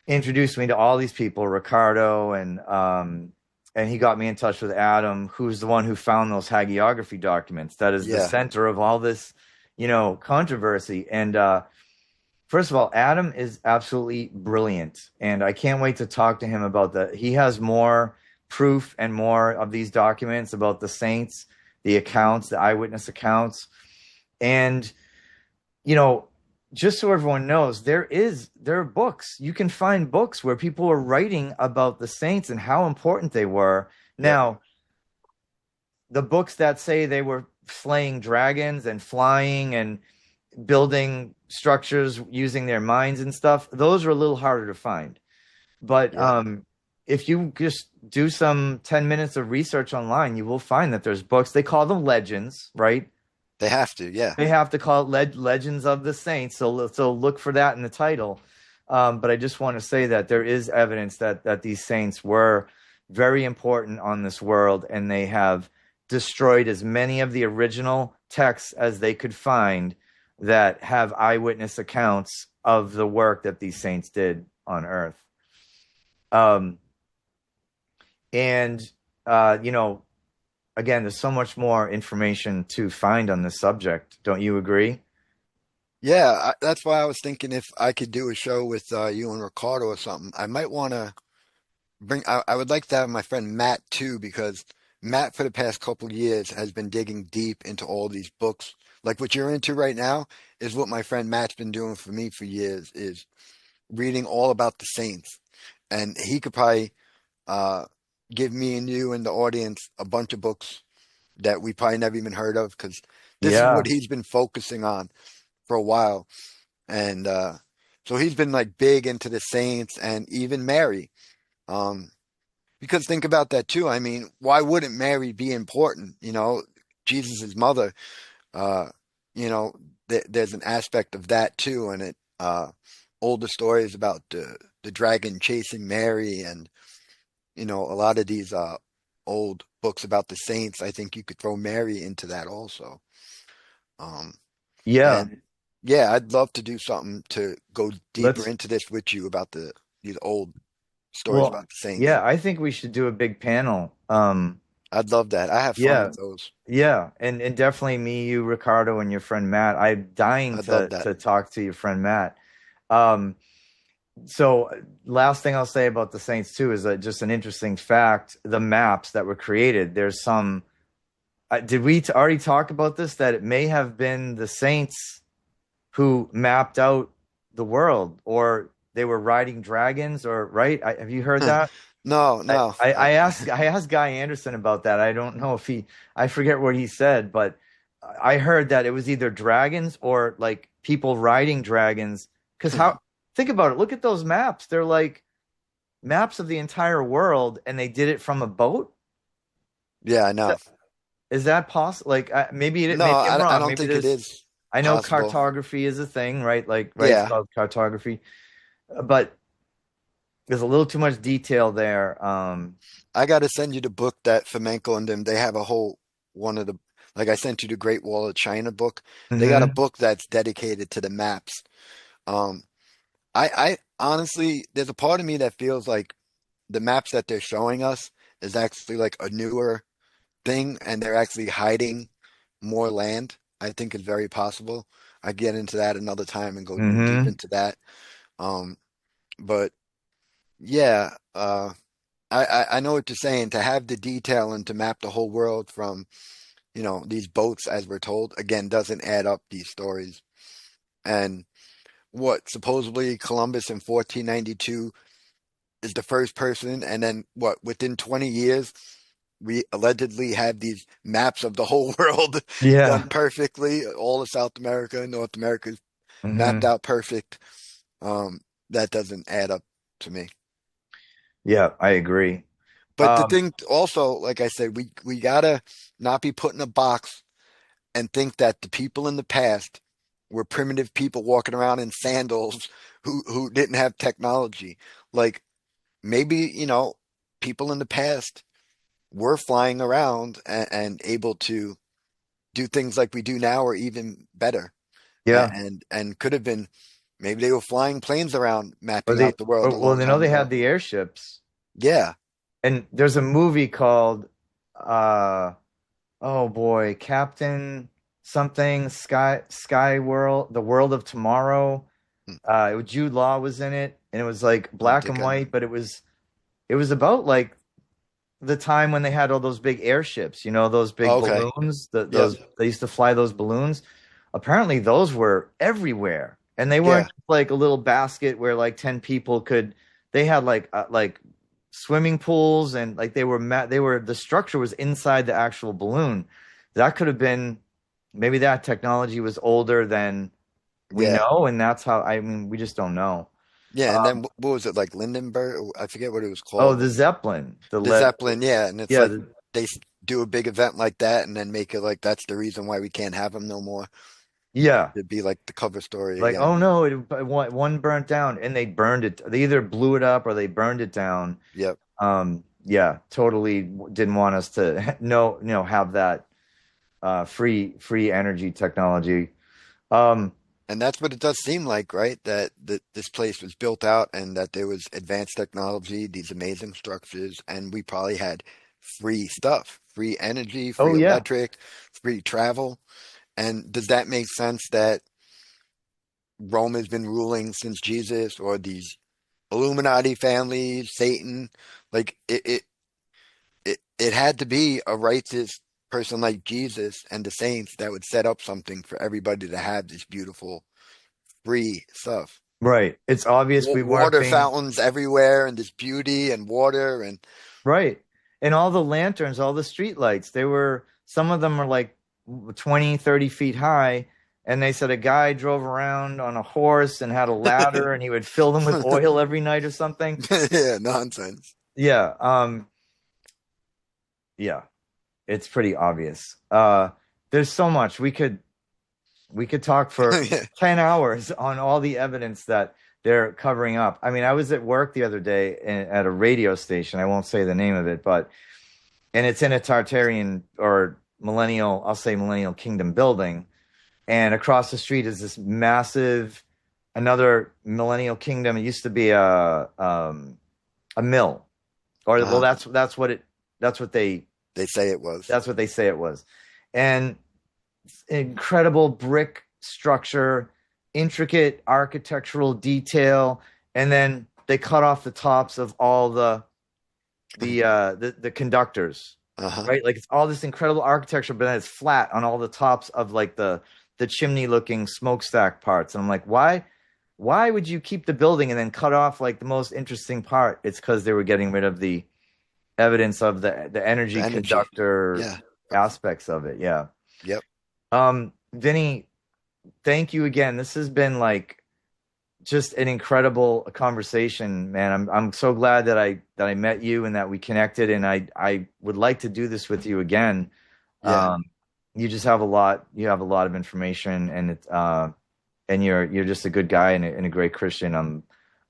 introduced me to all these people, Ricardo, and he got me in touch with Adam, who's the one who found those hagiography documents. That is the Yeah. center of all this, controversy. And first of all, Adam is absolutely brilliant, and I can't wait to talk to him about that. He has more proof and more of these documents about the saints, the accounts, the eyewitness accounts, and you know, just so everyone knows, there are books. You can find books where people are writing about the saints and how important they were. Yep. Now, the books that say they were slaying dragons and flying and building structures using their minds and stuff, those are a little harder to find. But Yeah. if you just do some 10 minutes of research online, you will find that there's books. They call them legends, right? They have to. Yeah. They have to call it Legends of the Saints. So look for that in the title. But I just want to say that there is evidence that these saints were very important on this world, and they have destroyed as many of the original texts as they could find that have eyewitness accounts of the work that these saints did on earth. Um, and again, there's so much more information to find on this subject. Don't you agree? Yeah, that's why I was thinking if I could do a show with you and Ricardo or something. I might want to I would like to have my friend Matt too, because Matt for the past couple years has been digging deep into all these books. Like what you're into right now is what my friend Matt's been doing for me for years, is reading all about the saints. And he could probably uh, give me and you and the audience a bunch of books that we probably never even heard of, because this is Yeah. what he's been focusing on for a while. And so he's been like big into the saints and even Mary. Um, because think about that too. I mean, why wouldn't Mary be important? Jesus's mother, uh, there's an aspect of that too. And older stories about the dragon chasing Mary and, a lot of these old books about the saints. I think you could throw Mary into that also. Um, Yeah. and yeah, I'd love to do something to go deeper Let's into this with you about these old stories Well, about the saints. yeah, I think we should do a big panel. I'd love that. I have fun Yeah, with those. yeah, and definitely me, you, Ricardo, and your friend Matt. I'm dying I'd love that. to talk to your friend Matt. Um, so last thing I'll say about the Saints too is just an interesting fact: the maps that were created. There's some. Did we already talk about this? That it may have been the Saints who mapped out the world, or they were riding dragons, or right? Have you heard that? No, I, no. I, I asked Guy Anderson about that. I don't know if I forget what he said, but I heard that it was either dragons or like people riding dragons. Because think about it, look at those maps. They're like maps of the entire world, and they did it from a boat. Yeah, I know. Is that possible? Like No, maybe I'm I wrong. don't Maybe think it there's. is I know possible. cartography is a thing, right? Like right, it's Yeah, called cartography, but there's a little too much detail there. I got to send you the book that Fomenko and them, they have a whole one of the, like I sent you the Great Wall of China book. They got a Mhm. book that's dedicated to the maps. Um, I honestly, there's a part of me that feels like the maps that they're showing us is actually like a newer thing, and they're actually hiding more land. I think is very possible. I get into that another time and go deep Mhm. into that. Um, but yeah, I know what you're saying. To have the detail and to map the whole world from, these boats as we're told, again, doesn't add up these stories. And what supposedly Columbus in 1492 is the first person, and then what, within 20 years we allegedly have these maps of the whole world Yeah. done perfectly. All of South America, North America is mapped Hmm. out perfect. Um, that doesn't add up to me. Yeah, I agree. But the thing also, like I said, we gotta not be put in a box and think that the people in the past were primitive people walking around in sandals who didn't have technology. Like maybe, people in the past were flying around and able to do things like we do now or even better. Yeah. And could have been, maybe they were flying planes around Or mapping they, out the world or, a well, long they know time they had ago. the airships, Yeah. and there's a movie called, uh, oh boy, Captain something Sky World, The World of Tomorrow. Jude Law was in it, and it was like I don't black think and I know. white, but it was about like the time when they had all those big airships, those big Oh, okay. balloons, Yep. those they used to fly those balloons. Apparently, those were everywhere, and they weren't Yeah. just like a little basket where like 10 people could. They had like swimming pools, and like the structure was inside the actual balloon. That could have been, maybe that technology was older than we Yeah. know, and that's how, I mean, we just don't know. Yeah. And then what was it, like Lindenberg? I forget what it was Oh, called. the Zeppelin, The Zeppelin. Yeah. And it's yeah, like they do a big event like that and then make it like that's the reason why we can't have them no more. yeah. It'd be like the cover story Like, again. oh no, one burnt down, and they burned it. They either blew it up or they burned it down. Yep. Yeah, totally didn't want us to have that free energy technology. Um, And that's what it does seem like, right? That this place was built out and that there was advanced technology, these amazing structures, and we probably had free stuff, free energy, free oh yeah, electric, free travel. And does that make sense that Rome has been ruling since Jesus or these Illuminati families, Satan? Like it had to be a righteous person like Jesus and the saints that would set up something for everybody to have this beautiful free stuff. right. It's obvious we weren't Water being fountains everywhere and this beauty and water and right. And all the lanterns, all the street lights, some of them are like 20, 30 feet high. And they said a guy drove around on a horse and had a ladder, and he would fill them with oil every night or something. yeah, nonsense. Yeah. Yeah. It's pretty obvious. There's so much we could talk for Yeah. 10 hours on all the evidence that they're covering up. I mean, I was at work the other day at a radio station. I won't say the name of it, and it's in a Tartarian or Millennial, I'll say Millennial Kingdom building. And across the street is this massive, another Millennial Kingdom. It used to be a mill, or well, Uh-huh. that's what They say it was. they say it was. And incredible brick structure, intricate architectural detail, and then they cut off the tops of all the conductors, Uh-huh. right? Like it's all this incredible architecture, but then it's flat on all the tops of like the chimney looking smokestack parts. And I'm like, why would you keep the building and then cut off like the most interesting part? It's because they were getting rid of the evidence of the The energy energy. conductor Yeah. aspects of it. Yeah. Yep. Vinny, thank you again. This has been like just an incredible conversation, man. I'm so glad that I met you and that we connected, and I would like to do this with you again. Yeah. You just have a lot of information, and and you're just a good guy and a great Christian. I'm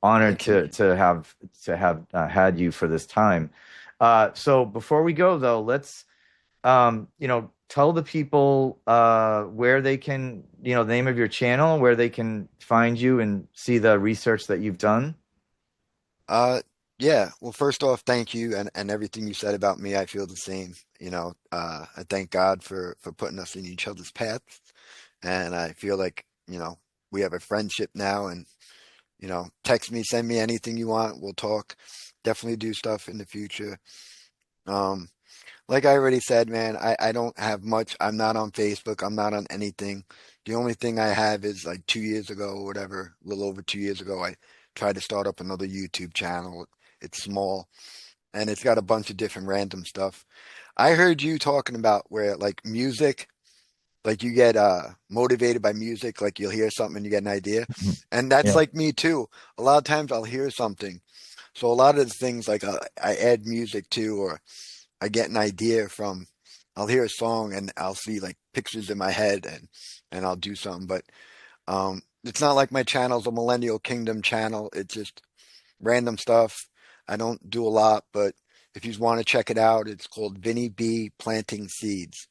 honored Thank you. to have had you for this time. So before we go though, let's tell the people where they can, the name of your channel, where they can find you and see the research that you've done. Uh yeah. Well, first off, thank you and everything you said about me, I feel the same. I thank God for putting us in each other's paths. And I feel like, we have a friendship now and text me, send me anything you want. We'll talk. Definitely do stuff in the future. Um, like I already said, man, I don't have much. I'm not on Facebook. I'm not on anything. The only thing I have is like 2 years ago or whatever, a little over 2 years ago, I tried to start up another YouTube channel. It's small and it's got a bunch of different random stuff. I heard you talking about where like music, like you get motivated by music, like you'll hear something and you get an idea. And that's Yeah. like me too. A lot of times I'll hear something. So a lot of the things like I add music to, or I get an idea from, I'll hear a song and I'll see like pictures in my head and I'll do something. But it's not like my channel's a Millennial Kingdom channel. It's just random stuff. I don't do a lot, but if you want to check it out, it's called Vinny B Planting Seeds.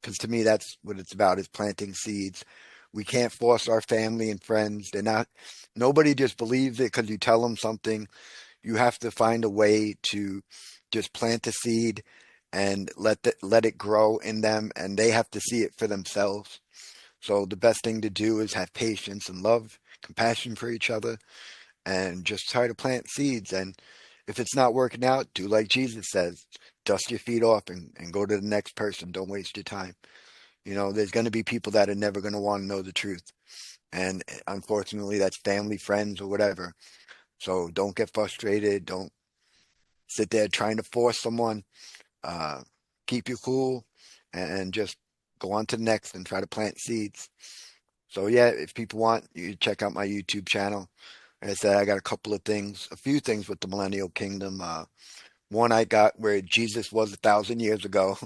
Because to me, that's what it's about, is planting seeds. We can't force our family and friends. They're not, nobody just believes it because you tell them something. You have to find a way to just plant a seed and let it grow in them, and they have to see it for themselves. So the best thing to do is have patience and love, compassion for each other, and just try to plant seeds. And if it's not working out, do like Jesus says, dust your feet off and go to the next person. Don't waste your time. You know, there's going to be people that are never going to want to know the truth. And unfortunately, that's family, friends, or whatever. So don't get frustrated. Don't sit there trying to force someone. Uh, Keep you cool and just go on to the next and try to plant seeds. So yeah, if people want, you check out my YouTube channel. Like I said, I got a few things with the Millennial Kingdom. One I got where Jesus was 1,000 years ago,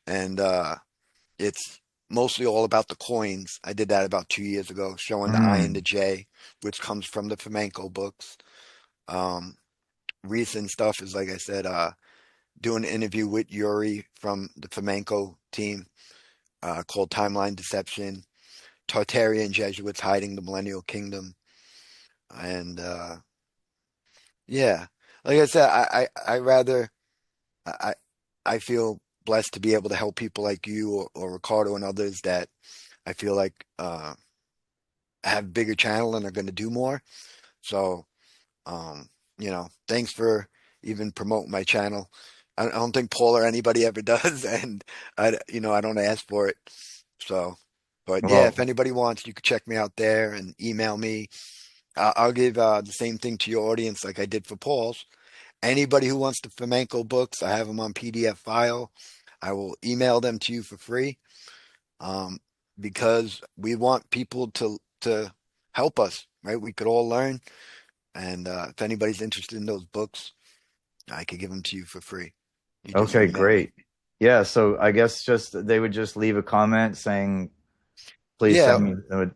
and it's mostly all about the coins. I did that about 2 years ago, showing the I and the Mm. J, which comes from the flamenco books. Um, Recent stuff is, like I said, doing an interview with Yuri from the flamenco team, called Timeline Deception, Tartarian Jesuits hiding the Millennial Kingdom, and yeah, like I said, I rather I I feel blessed to be able to help people like you, or Ricardo and others that I feel like have bigger channel and are going to do more. So, thanks for even promoting my channel. I don't think Paul or anybody ever does, and I don't ask for it. So, but yeah, if Well, anybody wants, you can check me out there and email me. I'll give the same thing to your audience like I did for Paul's. Anybody who wants the flamenco books, I have them on PDF file. I will email them to you for free, um, because we want people to help us, right? We could all learn, and if anybody's interested in those books, I could give them to you for free. You just okay, email me. great. Yeah, so I guess just they would just leave a comment saying, "Please Yeah, send me,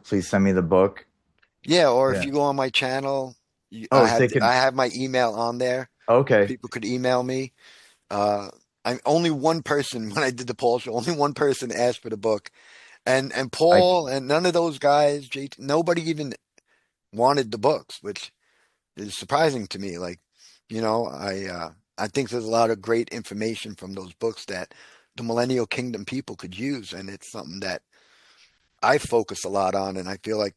please send me the book." yeah. Or if Yeah. you go on my channel, Oh, so they could. I have my email on there. Okay. People could email me. Uh, I'm only one person when I did the Paul show. Only one person asked for the book, and I Paul and none of those guys, nobody even wanted the books, which is surprising to me. Like, I think there's a lot of great information from those books that the Millennial Kingdom people could use, and it's something that I focus a lot on, and I feel like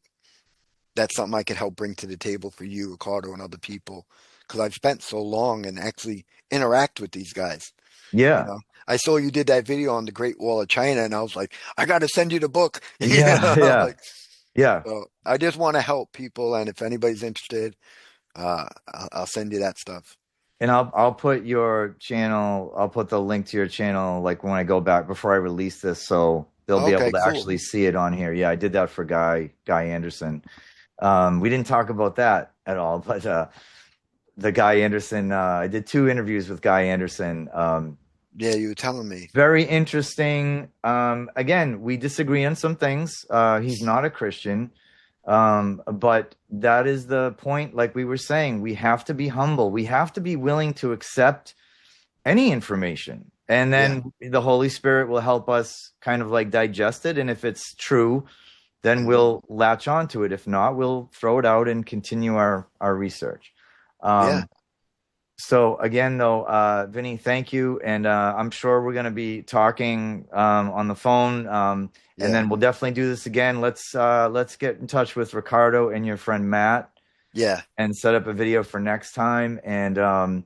that's something I could help bring to the table for you, Ricardo, and other people, because I've spent so long and actually interact with these guys. You yeah. know, I saw you did that video on the Great Wall of China, and I was like, I got to send you the book. Yeah, yeah. Like, Yeah. so I just want to help people, and if anybody's interested, I'll send you that stuff. And I'll put your channel, I'll put the link to your channel like when I go back before I release this, so they'll be able Okay, to cool. actually see it on here. Yeah, I did that for Guy Anderson. We didn't talk about that at all, but the Guy Anderson, I did 2 interviews with Guy Anderson. Yeah, you were telling me. Very interesting. Again, we disagree on some things. He's not a Christian. But that is the point. Like we were saying, we have to be humble. We have to be willing to accept any information. And Yeah, then the Holy Spirit will help us kind of like digest it. And if it's true, then hmm, we'll latch onto it. If not, we'll throw it out and continue our research. yeah, Um, so again, though, Vinny, thank you, and I'm sure we're going to be talking on the phone, and yeah, then we'll definitely do this again. Let's get in touch with Ricardo and your friend Matt yeah. and set up a video for next time. And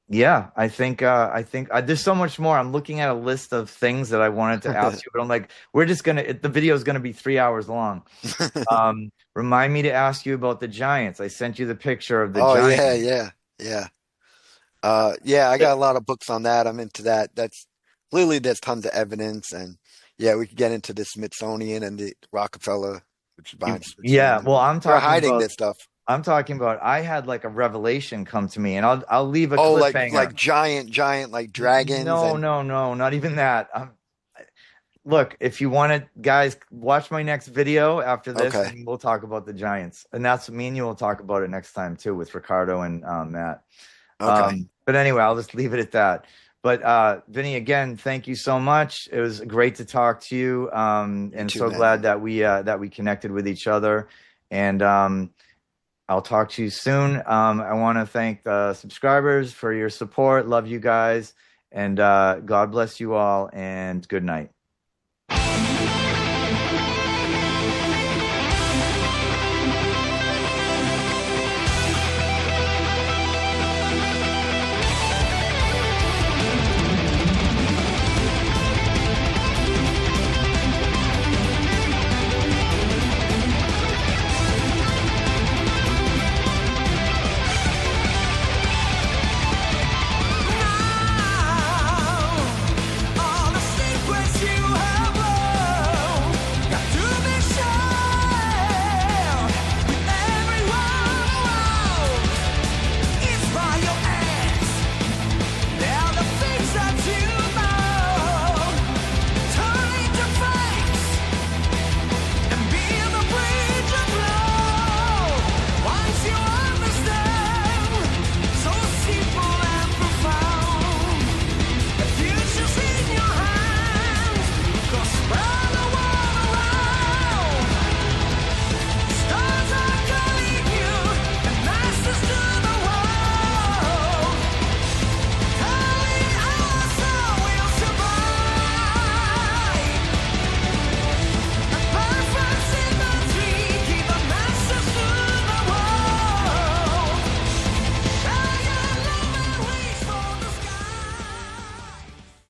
Yeah, I think there's so much more. I'm looking at a list of things that I wanted to ask you, but I'm like, the video is gonna be 3 hours long. Remind me to ask you about the Giants. I sent you the picture of the Oh yeah, Giants. yeah, yeah. Yeah, I got a lot of books on that. I'm into that. That's clearly there's tons of evidence, and yeah, we could get into the Smithsonian and the Rockefeller, which is behind the Yeah, Smithsonian. well, I'm They're talking hiding about this stuff. I had like a revelation come to me, and I'll leave a Oh, cliffhanger. like giant like dragons No, and no, no, not even that. Look, if you want to, guys, watch my next video after this, okay, and we'll talk about the Giants. And that's me and you will talk about it next time too with Ricardo and Matt. okay. But anyway, I'll just leave it at that. But Vinny, again, thank you so much. It was great to talk to you, You and too, so man. glad that we connected with each other. And I'll talk to you soon. I want to thank the subscribers for your support. Love you guys, and God bless you all. And good night.